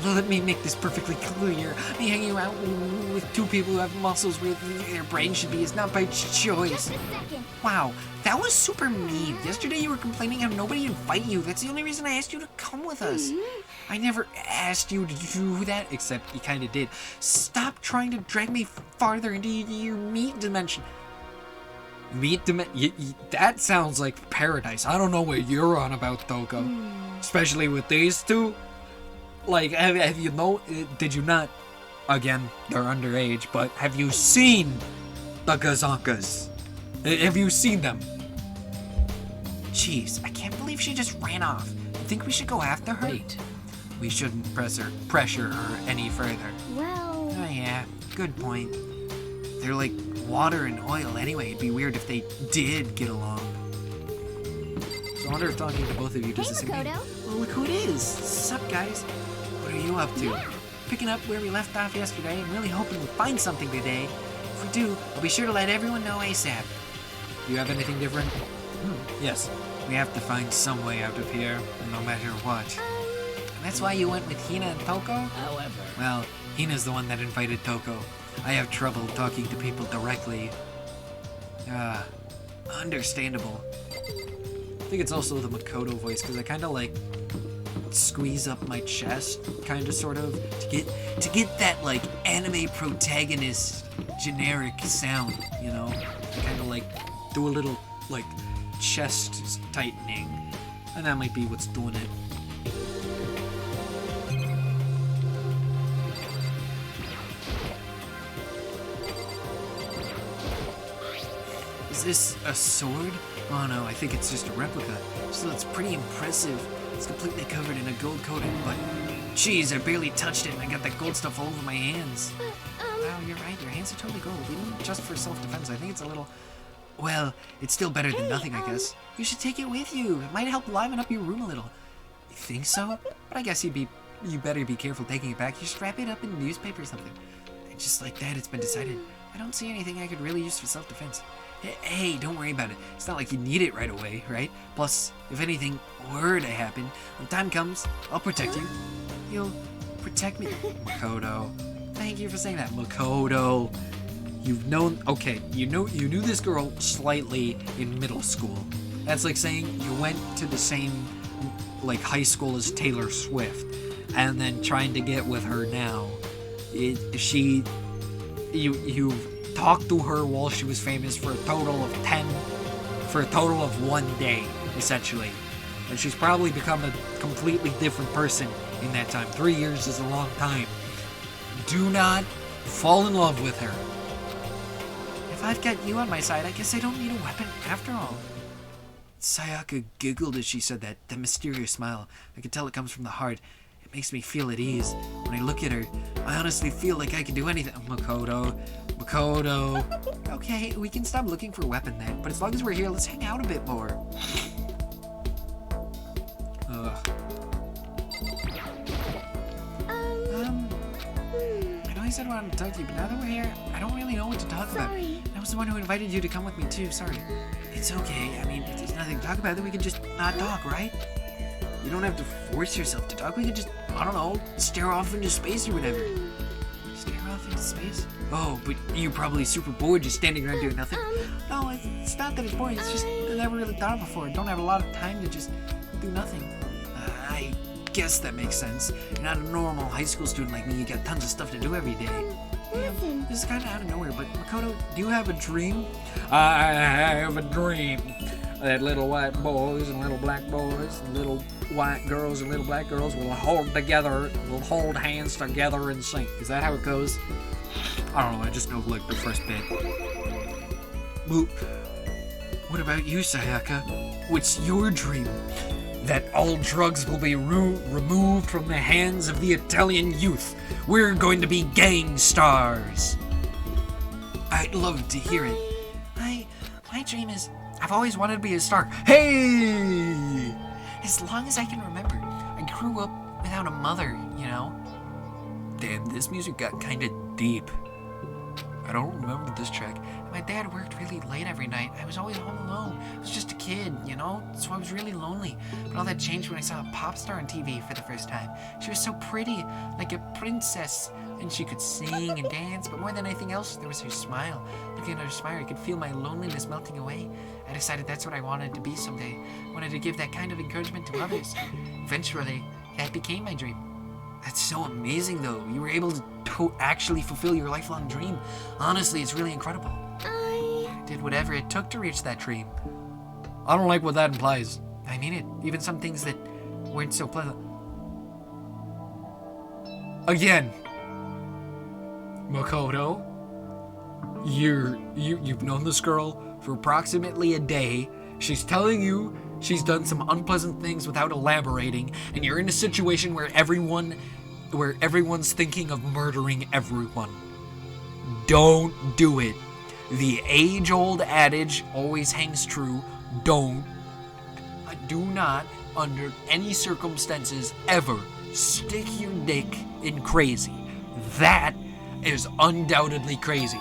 Let me make this perfectly clear. Me hanging out with two people who have muscles where their brain should be is not by choice. Just a second. Wow, that was super mean. Yesterday you were complaining how nobody invite you. That's the only reason I asked you to come with us. I never asked you to do that, except you kind of did. Stop trying to drag me farther into your meat dimension. That sounds like paradise. I don't know what you're on about, Toko. Especially with these two. Like, have you did you not, again, they're underage, but have you seen the Gazonkas? Have you seen them? Jeez, I can't believe she just ran off. You think we should go after her? Wait. We shouldn't pressure her any further. Well, Oh yeah, good point. They're like water and oil anyway. It'd be weird if they did get along. So I wonder if talking to both of you does the same thing. Makoto. Well, look who it is. Sup, guys? What are you up to? Yeah. Picking up where we left off yesterday and really hoping we find something today. If we do, I'll be sure to let everyone know ASAP. Do you have anything different? Yes. We have to find some way out of here, no matter what. And that's why you went with Hina and Toko? However, Well, Hina's the one that invited Toko. I have trouble talking to people directly. Understandable. I think it's also the Makoto voice, because I kind of like squeeze up my chest, kind of sort of, to get that like anime protagonist generic sound, you know? I kind of like do a little like chest tightening, and that might be what's doing it. Is this a sword? Oh no, I think it's just a replica. Still, it's pretty impressive. It's completely covered in a gold coating, but geez, I barely touched it and I got that gold stuff all over my hands. Wow, you're right, your hands are totally gold. Even just for self-defense, I think it's a little... Well, it's still better than nothing, I guess. You should take it with you. It might help liven up your room a little. You think so? But I guess you better be careful taking it back. You should wrap it up in newspaper or something. And just like that, it's been decided. I don't see anything I could really use for self-defense. Hey, don't worry about it. It's not like you need it right away, right? Plus, if anything were to happen, when time comes, I'll protect you. You'll protect me. Makoto. Thank you for saying that, Makoto. You've known... Okay, you knew this girl slightly in middle school. That's like saying you went to the same, like, high school as Taylor Swift, and then trying to get with her now. You talked to her while she was famous for a total of 1 day, essentially. And she's probably become a completely different person in that time. 3 years is a long time. Do not fall in love with her. If I've got you on my side, I guess I don't need a weapon after all. Sayaka giggled as she said that, the mysterious smile. I could tell it comes from the heart. It makes me feel at ease. When I look at her, I honestly feel like I can do anything. Makoto. Okay, we can stop looking for a weapon then, but as long as we're here, let's hang out a bit more. I know you said I wanted to talk to you, but now that we're here, I don't really know what to talk about. I was the one who invited you to come with me too, sorry. It's okay, I mean, if there's nothing to talk about, then we can just not talk, right? You don't have to force yourself to talk, we can just, I don't know, stare off into space or whatever. Stare off into space? Oh, but you're probably super bored just standing around doing nothing. No, it's not that it's boring, it's just I never really thought of it before. I don't have a lot of time to just do nothing. I guess that makes sense. You're not a normal high school student like me, you got tons of stuff to do every day. Listen. This is kind of out of nowhere, but Makoto, do you have a dream? I have a dream that little white boys and little black boys and little white girls and little black girls will hold hands together and sing. Is that how it goes? I don't know, I just know like the first bit. What about you, Sayaka? What's your dream? That all drugs will be removed from the hands of the Italian youth. We're going to be gang stars. I'd love to hear it. My dream is, I've always wanted to be a star. Hey! As long as I can remember, I grew up without a mother, you know? Damn, this music got kinda deep. I don't remember this track. My dad worked really late every night. I was always home alone. I was just a kid, you know? So I was really lonely. But all that changed when I saw a pop star on TV for the first time. She was so pretty, like a princess. And she could sing and dance, but more than anything else, there was her smile. Looking at her smile, I could feel my loneliness melting away. I decided that's what I wanted to be someday. I wanted to give that kind of encouragement to others. Eventually, that became my dream. That's so amazing, though. You were able to actually fulfill your lifelong dream. Honestly, it's really incredible. I did whatever it took to reach that dream. I don't like what that implies. I mean it. Even some things that weren't so pleasant. Again. Makoto, you've known this girl for approximately a day. She's telling you she's done some unpleasant things without elaborating, and you're in a situation where everyone's thinking of murdering everyone. Don't do it. The age-old adage always hangs true. Do not, under any circumstances, ever stick your dick in crazy. That is undoubtedly crazy.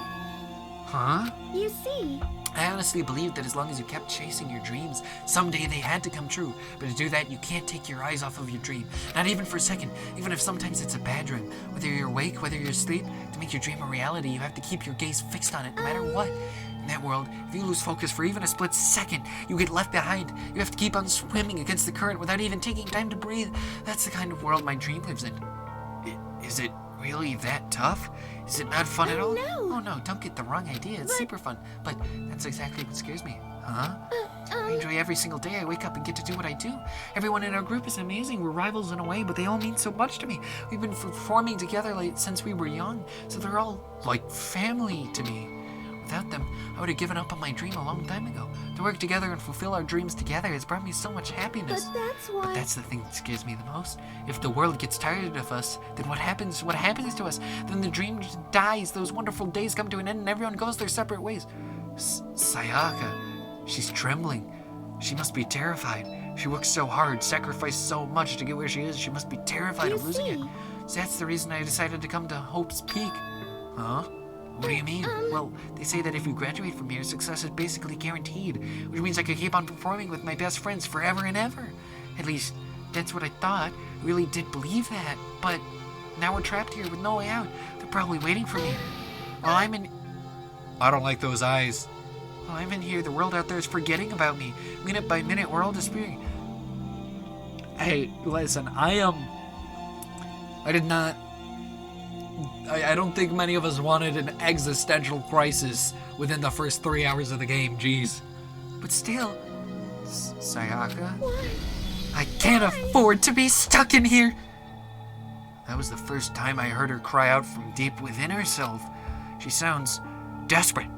Huh? You see. I honestly believe that as long as you kept chasing your dreams, someday they had to come true. But to do that, you can't take your eyes off of your dream. Not even for a second. Even if sometimes it's a bad dream. Whether you're awake, whether you're asleep, to make your dream a reality, you have to keep your gaze fixed on it, no matter what. In that world, if you lose focus for even a split second, you get left behind. You have to keep on swimming against the current without even taking time to breathe. That's the kind of world my dream lives in. Is it really that tough? Is it not fun at all? No. Oh no, don't get the wrong idea. It's super fun. But that's exactly what scares me. Huh? I enjoy every single day I wake up and get to do what I do. Everyone in our group is amazing. We're rivals in a way, but they all mean so much to me. We've been performing together since we were young, so they're all like family to me. Without them, I would have given up on my dream a long time ago. To work together and fulfill our dreams together has brought me so much happiness. But that's why. But that's the thing that scares me the most. If the world gets tired of us, then what happens? What happens to us? Then the dream just dies. Those wonderful days come to an end and everyone goes their separate ways. Sayaka, she's trembling. She must be terrified. She works so hard, sacrificed so much to get where she is. She must be terrified of losing it. So that's the reason I decided to come to Hope's Peak. Huh? What do you mean? Well, they say that if you graduate from here, success is basically guaranteed, which means I could keep on performing with my best friends forever and ever. At least, that's what I thought. I really did believe that. But now we're trapped here with no way out. They're probably waiting for me. While I'm in... I don't like those eyes. While I'm in here, the world out there is forgetting about me. Minute by minute, we're all disappearing. Hey, listen, I did not... I don't think many of us wanted an existential crisis within the first 3 hours of the game, jeez. But still... Sayaka? Why? I can't afford to be stuck in here! That was the first time I heard her cry out from deep within herself. She sounds desperate.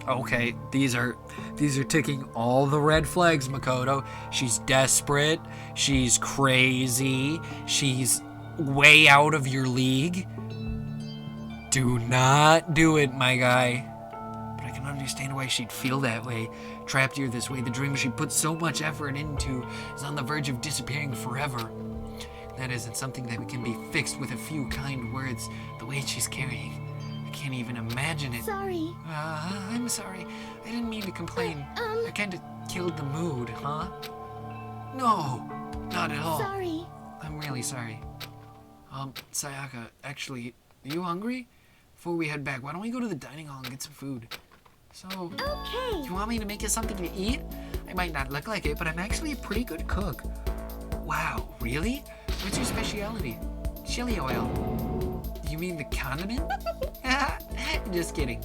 Okay, these are ticking all the red flags, Makoto. She's desperate, she's crazy, she's way out of your league. Do not do it, my guy. But I can understand why she'd feel that way. Trapped here this way, the dream she put so much effort into is on the verge of disappearing forever. That isn't something that can be fixed with a few kind words, the weight she's carrying. I can't even imagine it. Sorry. I'm sorry. I didn't mean to complain. I kinda killed the mood, huh? No, not at all. Sorry. I'm really sorry. Sayaka, actually, are you hungry? Before we head back, why don't we go to the dining hall and get some food? So, Okay. you want me to make you something to eat? I might not look like it, but I'm actually a pretty good cook. Wow, really? What's your specialty? Chili oil. You mean the condiment? Just kidding.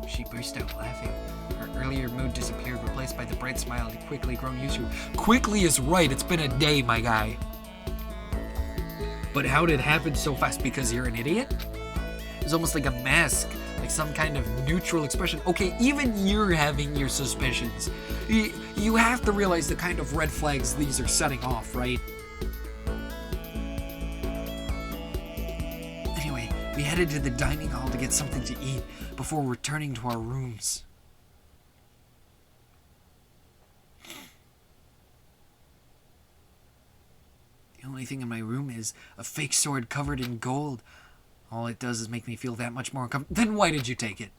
She burst out laughing. Her earlier mood disappeared, replaced by the bright smile and quickly grown used to. Quickly is right, it's been a day, my guy. But how did it happen so fast? Because you're an idiot? It's almost like a mask, like some kind of neutral expression. Okay, even you're having your suspicions. You have to realize the kind of red flags these are setting off, right? Anyway, we headed to the dining hall to get something to eat before returning to our rooms. The only thing in my room is a fake sword covered in gold. All it does is make me feel that much more uncomfortable. Then why did you take it?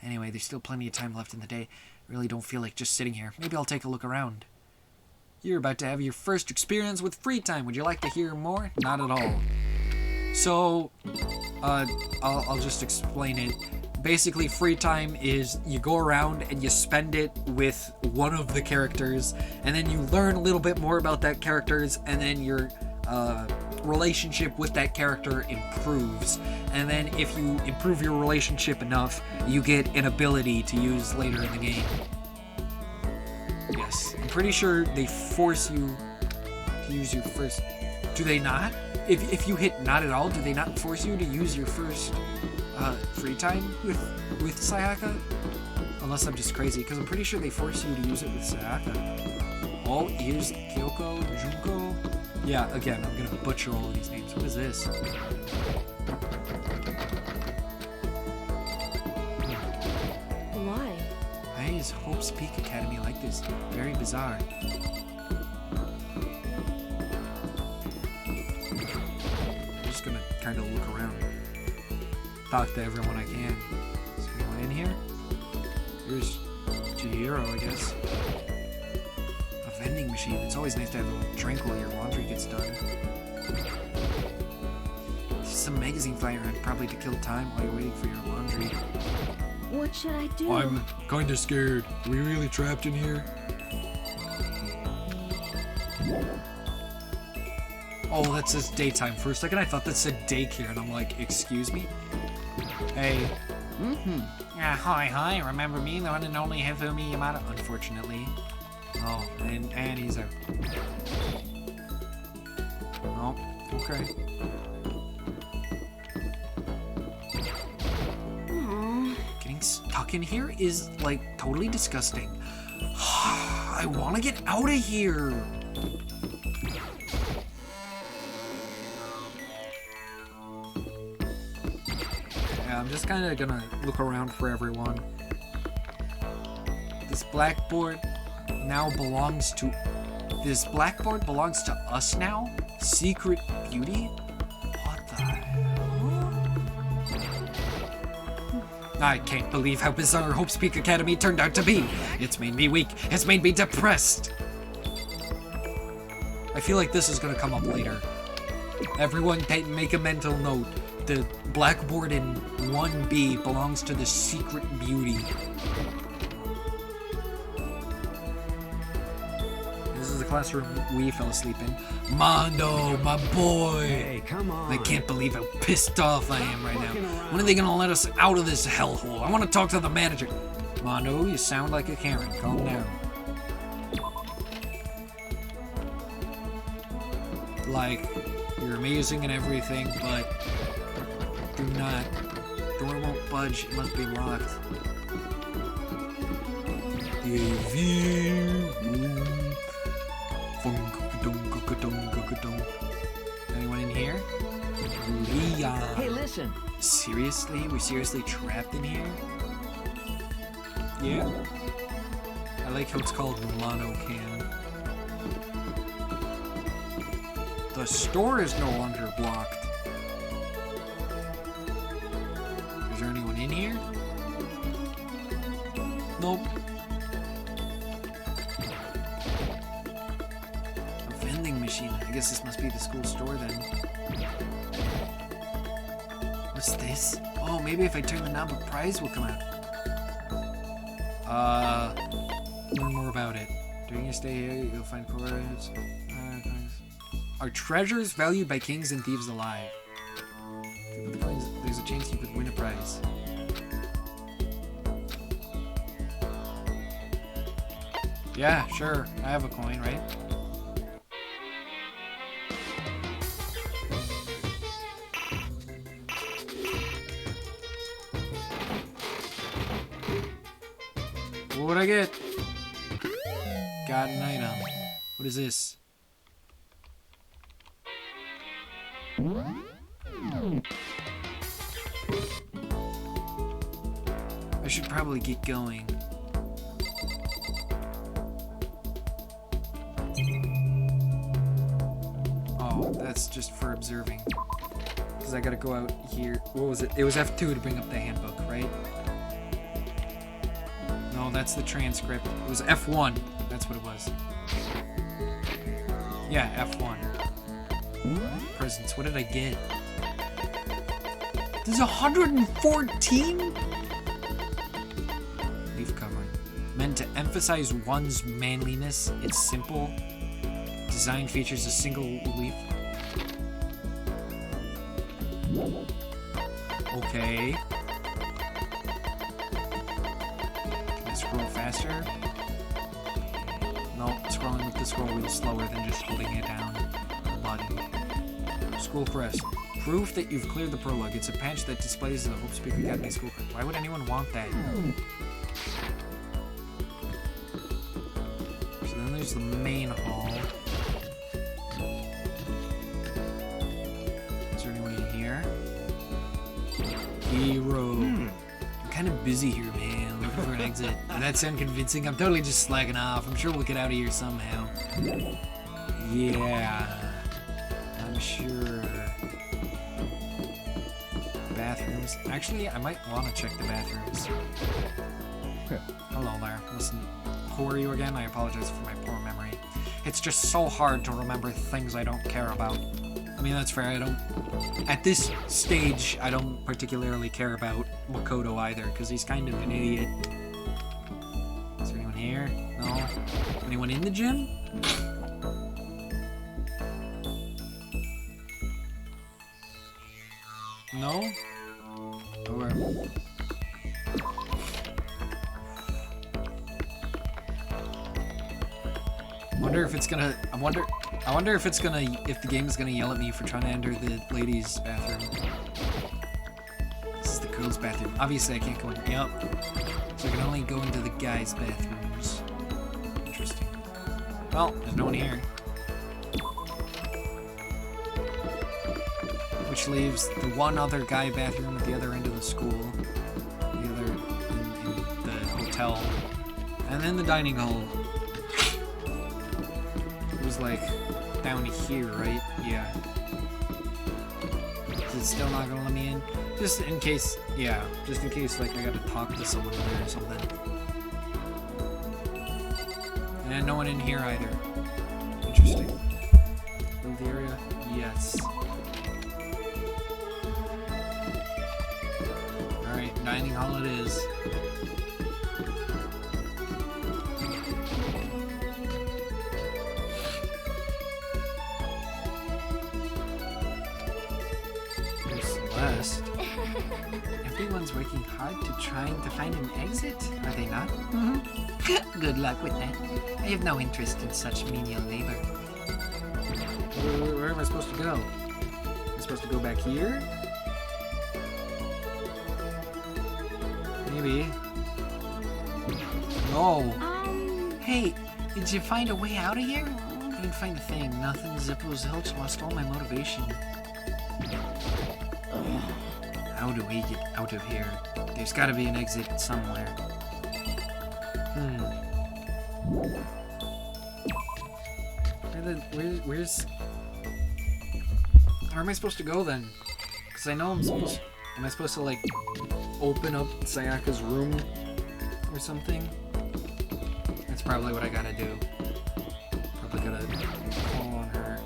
Anyway, there's still plenty of time left in the day. I really don't feel like just sitting here. Maybe I'll take a look around. You're about to have your first experience with free time. Would you like to hear more? Not at all. So, I'll just explain it. Basically, free time is you go around and you spend it with one of the characters, and then you learn a little bit more about that characters, and then your relationship with that character improves. And then if you improve your relationship enough, you get an ability to use later in the game. Yes, I'm pretty sure they force you to use your first... Do they not? If you hit not at all, do they not force you to use your first free time with Sayaka? Unless I'm just crazy, because I'm pretty sure they force you to use it with Sayaka. Oh, here's Kyoko, Junko. Yeah, again, I'm gonna butcher all of these names. What is this? Why? Why is Hope's Peak Academy like this? Very bizarre. I'm just gonna kind of look around. Talk to everyone I can. Is anyone in here? Here's Chihiro, I guess. A vending machine. It's always nice to have a little drink while your laundry gets done. Some magazine flying around, probably to kill time while you're waiting for your laundry. What should I do? I'm kinda scared. Are we really trapped in here? Oh, that says daytime. For a second I thought that said daycare, and I'm like, excuse me? Hey. Hi, remember me, the one and only Hifumi Yamada? Unfortunately. Oh, and he's out. Oh, okay. Getting stuck in here is, like, totally disgusting. I want to get out of here. Yeah, I'm just kind of gonna look around for everyone. This blackboard belongs to us now? Secret beauty? What the hell? I can't believe how bizarre Hope's Peak Academy turned out to be. It's made me weak. It's made me depressed. I feel like this is gonna come up later. Everyone make a mental note. The blackboard in 1B belongs to the Secret Beauty. This is the classroom we fell asleep in. Mondo, my boy! Hey, come on. I can't believe how pissed off I am right now. When are they gonna let us out of this hellhole? I want to talk to the manager. Mondo, you sound like a Karen. Calm down. Like, you're amazing and everything, but do not. Door won't budge. It must be locked. Anyone in here? Leon. Hey, listen. Seriously? We're seriously trapped in here? Yeah. I like how it's called Monocan. The store is no longer blocked. Is there anyone in here? Nope. A vending machine. I guess this must be the school store then. What's this? Oh, maybe if I turn the knob, a prize will come out. Learn more about it. During your stay here, you'll find cards. Are treasures valued by kings and thieves alive? If you put the coins, there's a chance you could win a prize. Yeah, sure. I have a coin, right? What would I get? Got an item. What is this? I should probably get going. Oh, that's just for observing. Because I gotta go out here. What was it? It was F2 to bring up the handbook, right? No, that's the transcript. It was F1. That's what it was. Yeah, F1. Presents. What did I get? There's 114? Leaf covering. Meant to emphasize one's manliness. It's simple. Design features a single leaf. Okay. Can I scroll faster? No, scrolling with the scroll wheel is slower than just holding it down. Button. School press. Proof that you've cleared the prologue. It's a patch that displays the Hope Speaker Academy school card. Why would anyone want that? So then there's the main hall. Is there anyone in here? Hero. I'm kind of busy here, man. Looking for an exit. Does that sound convincing? I'm totally just slacking off. I'm sure we'll get out of here somehow. Yeah. I'm sure. Bathrooms. Actually, I might want to check the bathrooms. Hello there. Listen, who are you again? I apologize for my poor memory. It's just so hard to remember things I don't care about. I mean, that's fair. I don't... At this stage, I don't particularly care about Makoto either, because he's kind of an idiot. Is there anyone here? No? Anyone in the gym? No? Okay. Wonder if it's gonna. I wonder if it's gonna. If the game's gonna yell at me for trying to enter the ladies' bathroom. This is the girls' bathroom. Obviously, I can't go in. Yep. So I can only go into the guys' bathrooms. Interesting. Well, there's no one here. Which leaves the one other guy bathroom at the other end of the school, the other in the hotel, and then the dining hall. It was like down here, right? Yeah. This it's still not gonna let me in. Just in case, yeah, just in case, like, I gotta talk to someone there or something. And no one in here either. Interesting. Build the area? Yes. Alright, dining hall it is. Celeste. Everyone's working hard to trying to find an exit, are they not? Good luck with that. I have no interest in such menial labor. Where am I supposed to go? Am I supposed to go back here? Maybe. No. Hey, did you find a way out of here? Couldn't find a thing. Nothing. Zippo Zilch lost all my motivation. How do we get out of here? There's gotta be an exit somewhere. Where's... Where am I supposed to go then? Because I know I'm supposed... Am I supposed to, like, open up Sayaka's room or something? That's probably what I gotta do. Probably gotta call on her.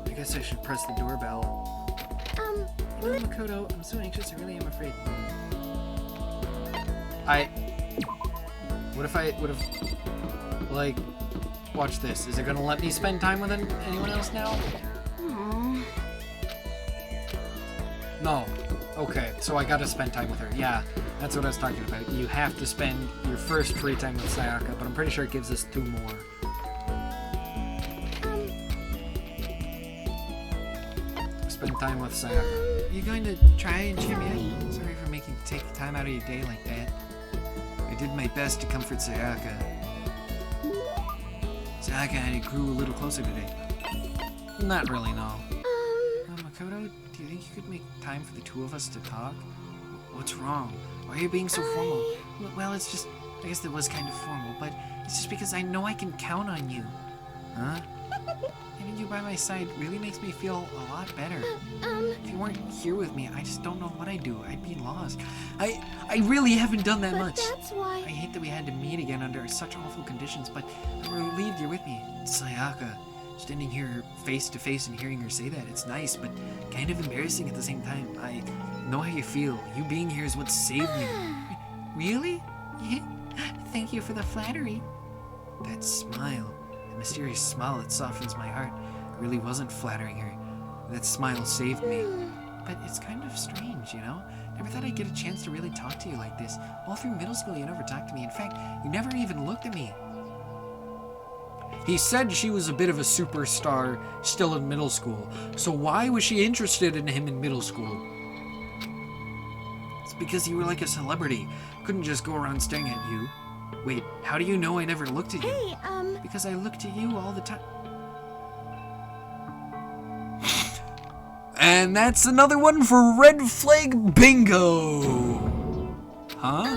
I guess I should press the doorbell. Makoto, I'm so anxious, I really am afraid. What if, like, watch this. Is it gonna let me spend time with anyone else now? No. Okay, so I gotta spend time with her. Yeah, that's what I was talking about. You have to spend your first free time with Sayaka, but I'm pretty sure it gives us 2 more. Spend time with Sayaka. Are you going to try and cheer me up? Sorry for making you take time out of your day like that. I did my best to comfort Sayaka. Sayaka and I grew a little closer today. Not really, no. Makoto, do you think you could make time for the 2 of us to talk? What's wrong? Why are you being so formal? Well, it's just... I guess that was kind of formal, but it's just because I know I can count on you. Huh? Having you by my side really makes me feel a lot better. If you weren't here with me, I just don't know what I'd do. I'd be lost. I really haven't done that much. That's why... I hate that we had to meet again under such awful conditions, but I'm relieved you're with me. Sayaka, standing here face to face and hearing her say that, it's nice, but kind of embarrassing at the same time. I know how you feel. You being here is what saved me. Really? Yeah. Thank you for the flattery. That smile. The mysterious smile that softens my heart. Really wasn't flattering her. That smile saved me. But it's kind of strange, you know? Never thought I'd get a chance to really talk to you like this. All through middle school, you never talked to me. In fact, you never even looked at me. He said she was a bit of a superstar still in middle school. So why was she interested in him in middle school? It's because you were like a celebrity. Couldn't just go around staring at you. Wait, how do you know I never looked at you? Hey, Because I looked at you all the time. And that's another one for Red Flag Bingo! Huh?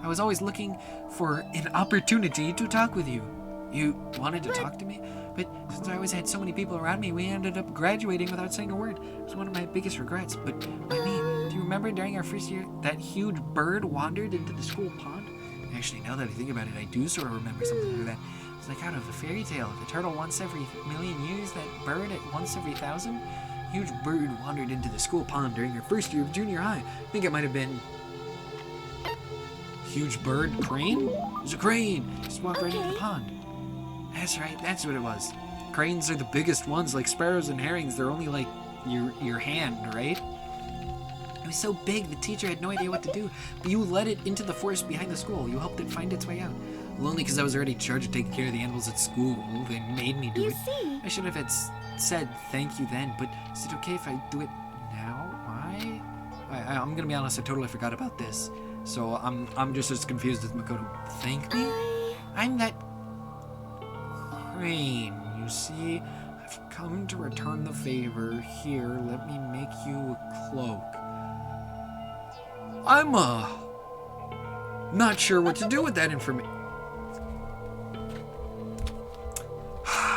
I was always looking for an opportunity to talk with you. You wanted to talk to me? But since I always had so many people around me, we ended up graduating without saying a word. It was one of my biggest regrets. But why me? Do you remember during our first year, that huge bird wandered into the school pond? Actually, now that I think about it, I do sort of remember something like that. It's like out of a fairy tale. The turtle once every million years, that bird at once every 1,000. Huge bird wandered into the school pond during your first year of junior high. I think it might have been... Huge bird crane? It was a crane. Just walked right into the pond. That's right, that's what it was. Cranes are the biggest ones, like sparrows and herrings. They're only like your hand, right? It was so big, the teacher had no idea what to do. But you led it into the forest behind the school. You helped it find its way out. Well, only because I was already charged to take care of the animals at school. They made me do it. see. I should have said thank you then, but is it okay if I do it now? Why? I'm gonna be honest, I totally forgot about this. So I'm just as confused as Makoto. Thank me? I'm that crane, you see? I've come to return the favor. Here, let me make you a cloak. I'm not sure what to do with that information.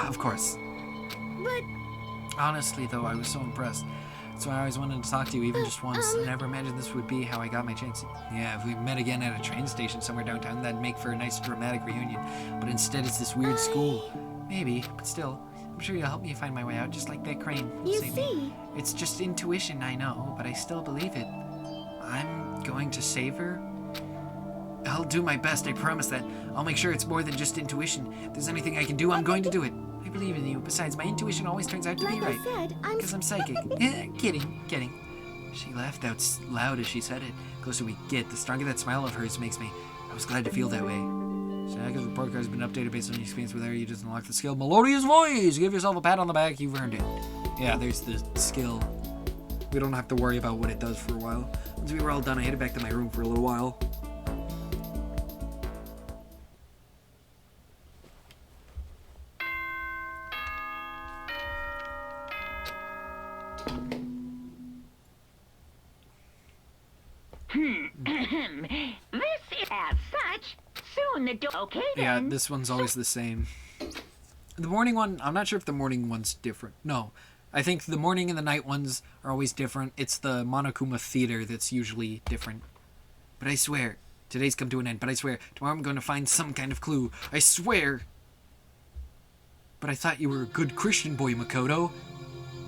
Of course. But Honestly, though, I was so impressed. That's why I always wanted to talk to you, even just once. I never imagined this would be how I got my chance. Yeah, if we met again at a train station somewhere downtown, that'd make for a nice dramatic reunion. But instead, it's this weird school. Maybe, but still, I'm sure you'll help me find my way out, just like that crane. You Save me. see? It's just intuition, I know, but I still believe it. I'm going to save her. I'll do my best, I promise that. I'll make sure it's more than just intuition. If there's anything I can do, I'm going to do it. I believe in you. Besides, my intuition always turns out to be Like right. I said, I'm... Because I'm psychic. Kidding. She laughed out loud as she said it. The closer we get, the stronger that smile of hers makes me. I was glad to feel that way. Shaka's report card has been updated based on your experience with her. You just unlocked the skill Melodious Voice. Give yourself a pat on the back. You've earned it. Yeah, there's the skill. We don't have to worry about what it does for a while. Once we were all done, I headed back to my room for a little while. This is as such. Soon the door. Okay Yeah, then. this one's always the same. The morning one, I'm not sure if the morning one's different. No, I think the morning and the night ones are always different. It's the Monokuma Theater that's usually different. But I swear, today's come to an end, but I swear, tomorrow I'm going to find some kind of clue. I swear! But I thought you were a good Christian boy, Makoto.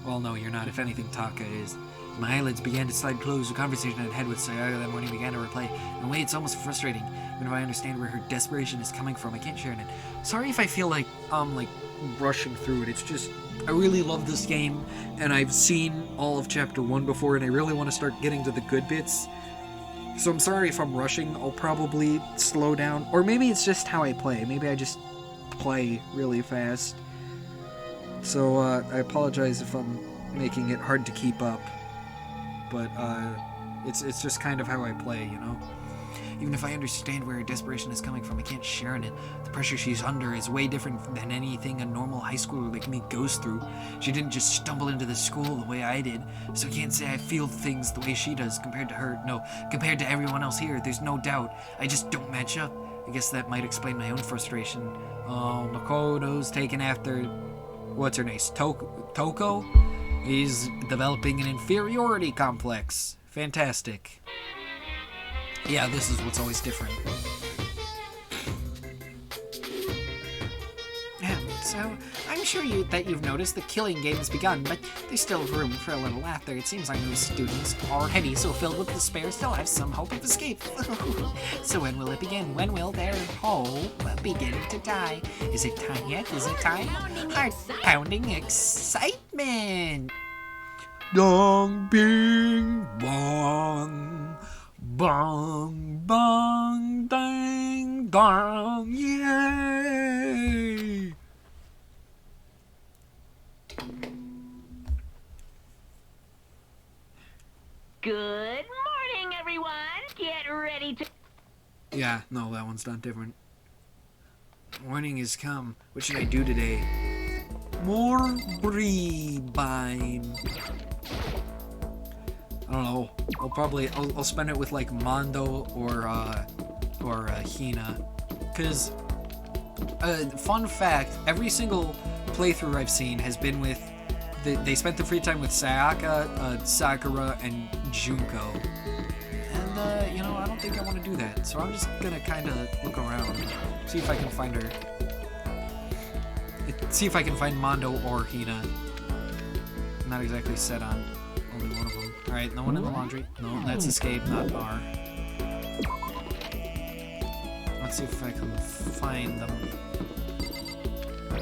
Well, no, you're not. If anything, Taka is. My eyelids began to slide closed. The conversation I'd had with Sayaga that morning began to replay. In a way, it's almost frustrating. Even if I understand where her desperation is coming from, I can't share in it. Sorry if I feel like I'm, rushing through it. It's just, I really love this game, and I've seen all of Chapter 1 before, and I really want to start getting to the good bits. So I'm sorry if I'm rushing. I'll probably slow down. Or maybe it's just how I play. Maybe I just play really fast. So, I apologize if I'm making it hard to keep up. But, it's just kind of how I play, you know? Even if I understand where her desperation is coming from, I can't share in it. The pressure she's under is way different than anything a normal high schooler like me goes through. She didn't just stumble into the school the way I did, so I can't say I feel things the way she does compared to her. No, compared to everyone else here, there's no doubt. I just don't match up. I guess that might explain my own frustration. Oh, Makoto's taken after... What's her name? Toko? He's developing an inferiority complex. Fantastic. Yeah, this is what's always different. So, I'm sure that you've noticed the killing game has begun, but there's still room for a little laughter. It seems like those students, already so filled with despair, still have some hope of escape. So when will it begin? When will their hope begin to die? Is it time yet? Is it time? Heart-pounding excitement! Dong bing bong, bong bong ding dong, yay! Good morning, everyone. Get ready to... Yeah, no, that one's not different. Morning has come. What should I do today? More Breebime. I don't know. I'll spend it with like Mondo or Hina. Cause fun fact, every single playthrough I've seen has been with they spent their free time with Sayaka, Sakura, and Junko. And I don't think I want to do that. So I'm just gonna kind of look around, see if I can find her. See if I can find Mondo or Hina. I'm not exactly set on only one of them. Alright, no one in the laundry. No, that's escape, not R. Let's see if I can find them.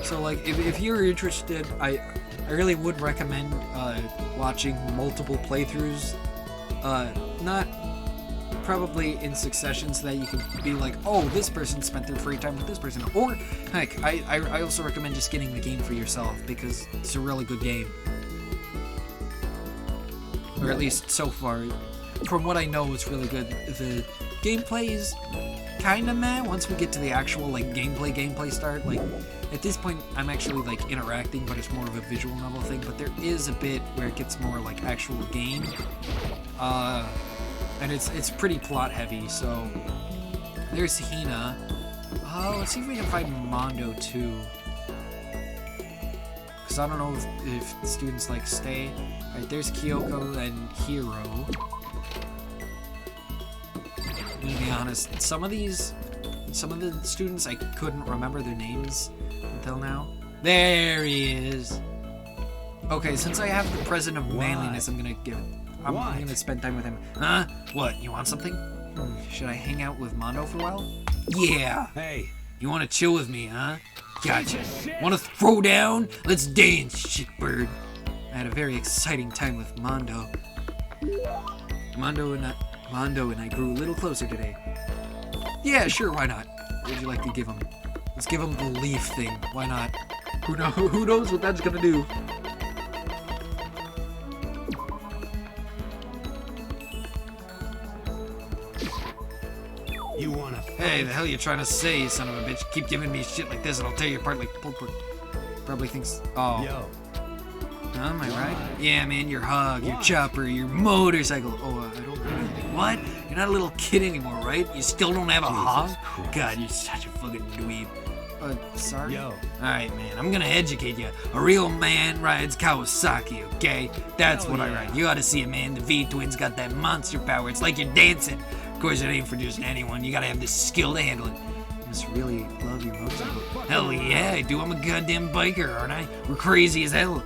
So, like, if you're interested, I really would recommend watching multiple playthroughs. Not probably in succession so that you can be like, oh, this person spent their free time with this person. Or, heck, I also recommend just getting the game for yourself because it's a really good game. Or at least so far. From what I know, it's really good. The gameplay is kind of meh once we get to the actual, like, gameplay start. Like, at this point, I'm actually, like, interacting, but it's more of a visual novel thing. But there is a bit where it gets more, like, actual game. And it's pretty plot heavy, so... There's Hina. Let's see if we can find Mondo, too. Because I don't know if students, like, stay... Alright, there's Kyoko and Hiro. To be honest, some of the students, I couldn't remember their names until now. There he is. Okay, since I have the present of manliness, I'm gonna give it. I'm gonna spend time with him. Huh? What? You want something? Should I hang out with Mondo for a while? Yeah. Hey. You want to chill with me, huh? Gotcha. Want to throw down? Let's dance, shitbird. I had a very exciting time with Mondo. Mondo and I grew a little closer today. Yeah, sure, why not? What would you like to give him? Let's give him the leaf thing. Why not? Who knows what that's gonna do? You wanna fight? Hey, the hell you trying to say, you son of a bitch? Keep giving me shit like this and I'll tear you apart like pulled pork. Probably thinks, oh. Yo. Am I right? Yeah, man, your hog, your chopper, your motorcycle. Oh, I don't know anything. What? You're not a little kid anymore, right? You still don't have a hog? Christ. God, you're such a fucking dweeb. Sorry? Yo. Alright, man, I'm gonna educate you. A real man rides Kawasaki, okay? That's what I ride. You ought to see it, man. The V-Twins got that monster power. It's like you're dancing. Of course, it ain't for just anyone. You gotta have the skill to handle it. You must really love your motorcycle. Hell yeah, I do. I'm a goddamn biker, aren't I? We're crazy as hell.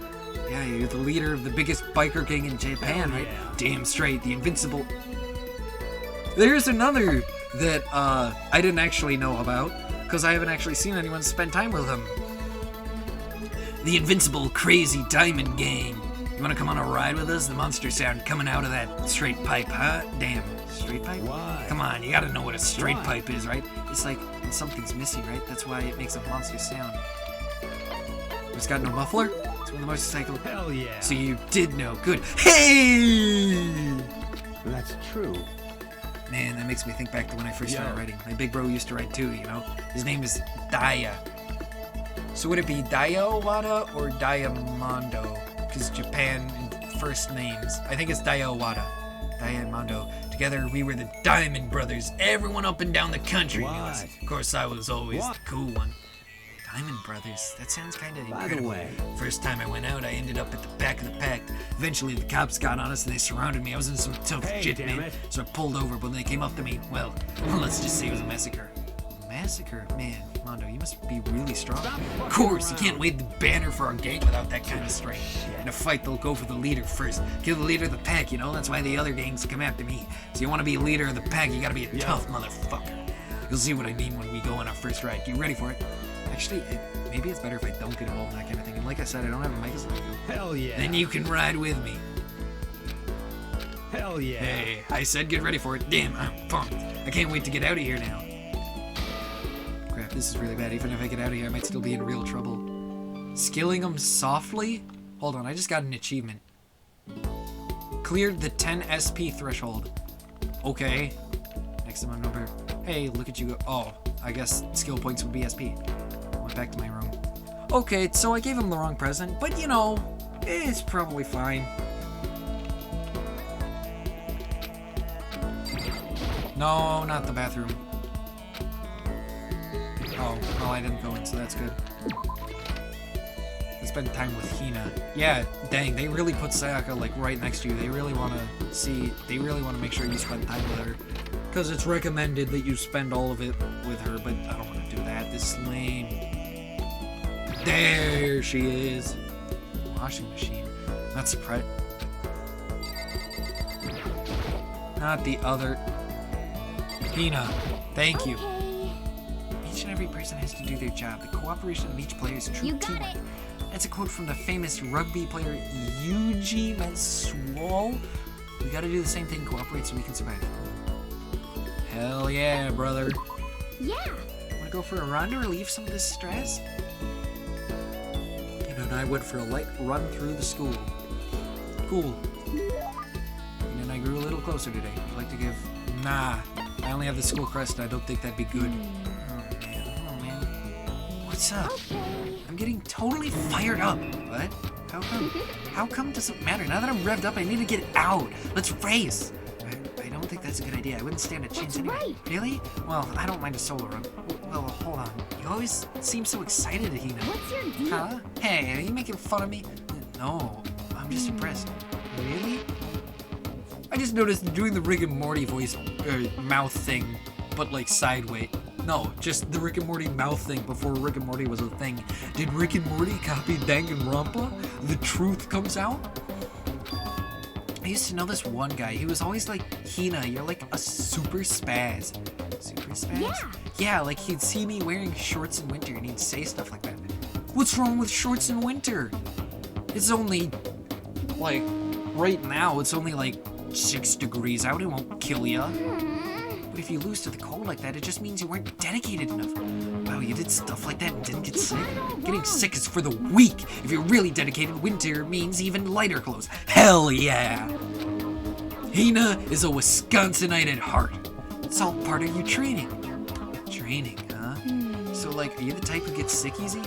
Yeah, you're the leader of the biggest biker gang in Japan, right? Damn straight, the invincible. There's another that I didn't actually know about, because I haven't actually seen anyone spend time with him. The invincible crazy diamond gang. You wanna come on a ride with us? The monster sound coming out of that straight pipe, huh? Damn, straight pipe? Why? Come on, you gotta know what a straight pipe is, right? It's like when something's missing, right? That's why it makes a monster sound. It's got no muffler? It's when the motorcycle. Hell yeah. So you did know. Good. Hey! That's true. Man, that makes me think back to when I first started riding. My big bro used to ride too, you know? His name is Daya. So would it be Daya Owada or Diamondo? Because Japan in first names. I think it's Daya Owada. Daya and Mondo. Together we were the Diamond Brothers. Everyone up and down the country knew us. Of course, I was always the cool one. Diamond Brothers. That sounds kind of incredible. By the way, first time I went out, I ended up at the back of the pack. Eventually, the cops got on us and they surrounded me. I was in some tough shit, damn man. it. So I pulled over, but when they came up to me, well, let's just say it was a massacre. Massacre? Man, Mondo, you must be really strong. Of course, you can't wave the banner for our gang without that kind of strength. In a fight, they'll go for the leader first. Kill the leader of the pack, you know? That's why the other gangs come after me. So you want to be a leader of the pack, you gotta be a tough motherfucker. You'll see what I mean when we go on our first ride. You ready for it? Actually, maybe it's better if I don't get involved in that kind of thing. And like I said, I don't have a mic. hell yeah. Then you can ride with me. Hell yeah. Hey, I said get ready for it. Damn, I'm pumped. I can't wait to get out of here now. Crap, this is really bad. Even if I get out of here, I might still be in real trouble. Skilling them softly? Hold on, I just got an achievement. Cleared the 10 SP threshold. Okay. Next time I'm number. Hey, look at you go. Oh, I guess skill points would be SP. Went back to my room. Okay, so I gave him the wrong present, but you know, it's probably fine. No, not the bathroom. Oh, well, I didn't go in, so that's good. I spend time with Hina. Yeah, dang, they really put Sayaka, like, right next to you. They really want to make sure you spend time with her. Because it's recommended that you spend all of it with her, but I don't want to do that. This is lame. There she is. Washing machine. Not surprised. Not the other. Hina, thank you. Okay. Each and every person has to do their job. The cooperation of each player is true You got teamwork. it. That's a quote from the famous rugby player Yuji Matsuo. We gotta do the same thing, cooperate so we can survive. Hell yeah, brother. Yeah. Wanna go for a run to relieve some of this stress? You know, and I went for a light run through the school. Cool. And then I grew a little closer today. I'd like to give... Nah. I only have the school crest, and I don't think that'd be good. Oh man. What's up? Okay. I'm getting totally fired up. What? How come? How come does it matter? Now that I'm revved up, I need to get out. Let's race. I don't think that's a good idea. I wouldn't stand a chance That's anyway. right. Really? Well, I don't mind a solo run. Well, hold on. You always seem so excited, Hina. What's your deal? Huh? Hey, are you making fun of me? No, I'm just impressed. Really? I just noticed doing the Rick and Morty voice, mouth thing, but like sideways. No, just the Rick and Morty mouth thing before Rick and Morty was a thing. Did Rick and Morty copy Danganronpa? The truth comes out? I used to know this one guy. He was always like, Hina, you're like a super spaz. Super spaz? Yeah. Yeah, like he'd see me wearing shorts in winter and he'd say stuff like that. What's wrong with shorts in winter? It's only, like, right now, it's only like 6 degrees out. It won't kill ya. But if you lose to the cold like that, it just means you weren't dedicated enough. Wow, you did stuff like that and didn't get sick? Getting sick is for the weak. If you're really dedicated, winter means even lighter clothes. Hell yeah! Hina is a Wisconsinite at heart. It's all part of your training. Training, huh? So, like, are you the type who gets sick easy?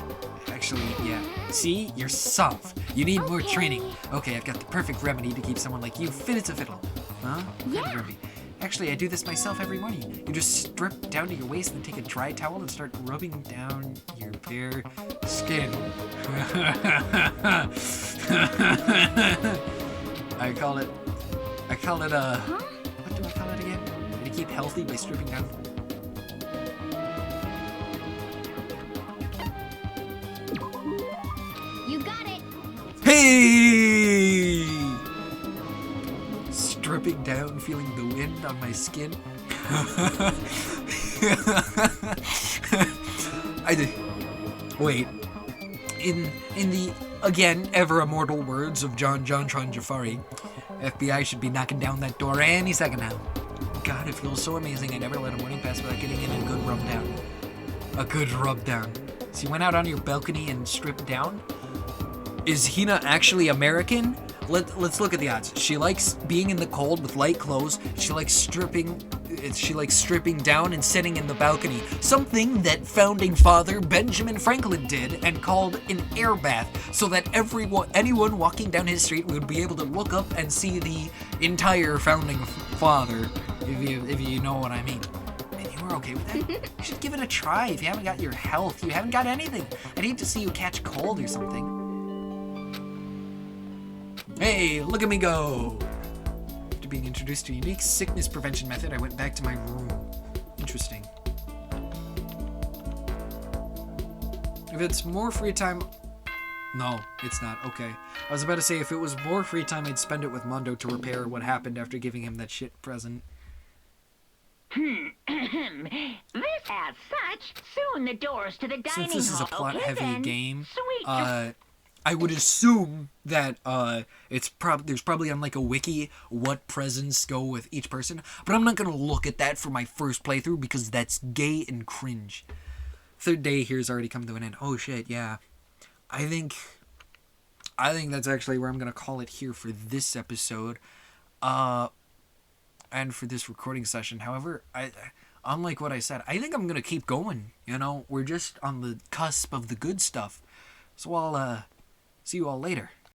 Actually, yeah. See? You're soft. You need more training. Okay, I've got the perfect remedy to keep someone like you fit as a fiddle. Huh? What kind of remedy? Actually, I do this myself every morning. You just strip down to your waist and take a dry towel and start rubbing down your bare skin. I call it, what do I call it again? And to keep healthy by stripping down. You got it. Hey! Stripping down, feeling the wind on my skin. I did. Wait. In the again ever immortal words of John Jafari, FBI should be knocking down that door any second now. God, it feels so amazing. I never let a morning pass without getting in a good rub down. A good rub down. So you went out on your balcony and stripped down? Is Hina actually American? Let's look at the odds. She likes being in the cold with light clothes. She likes stripping down and sitting in the balcony. Something that founding father Benjamin Franklin did and called an air bath, so that anyone walking down his street would be able to look up and see the entire founding father, if you know what I mean. And you were okay with that? You should give it a try if you haven't got your health. You haven't got anything. I'd hate to see you catch cold or something. Hey, look at me go! After being introduced to a unique sickness prevention method, I went back to my room. Interesting. If it's more free time... No, it's not. Okay. I was about to say, if it was more free time, I'd spend it with Mondo to repair what happened after giving him that shit present. This as such, soon the doors to the dining hall. Since this is a plot-heavy game, Sweet. I would assume that there's probably on like a wiki what presents go with each person, but I'm not gonna look at that for my first playthrough because that's gay and cringe. Third day here's already come to an end. Oh shit, yeah. I think that's actually where I'm gonna call it here for this episode, and for this recording session. However, unlike what I said, I think I'm gonna keep going. You know, we're just on the cusp of the good stuff. So I'll see you all later.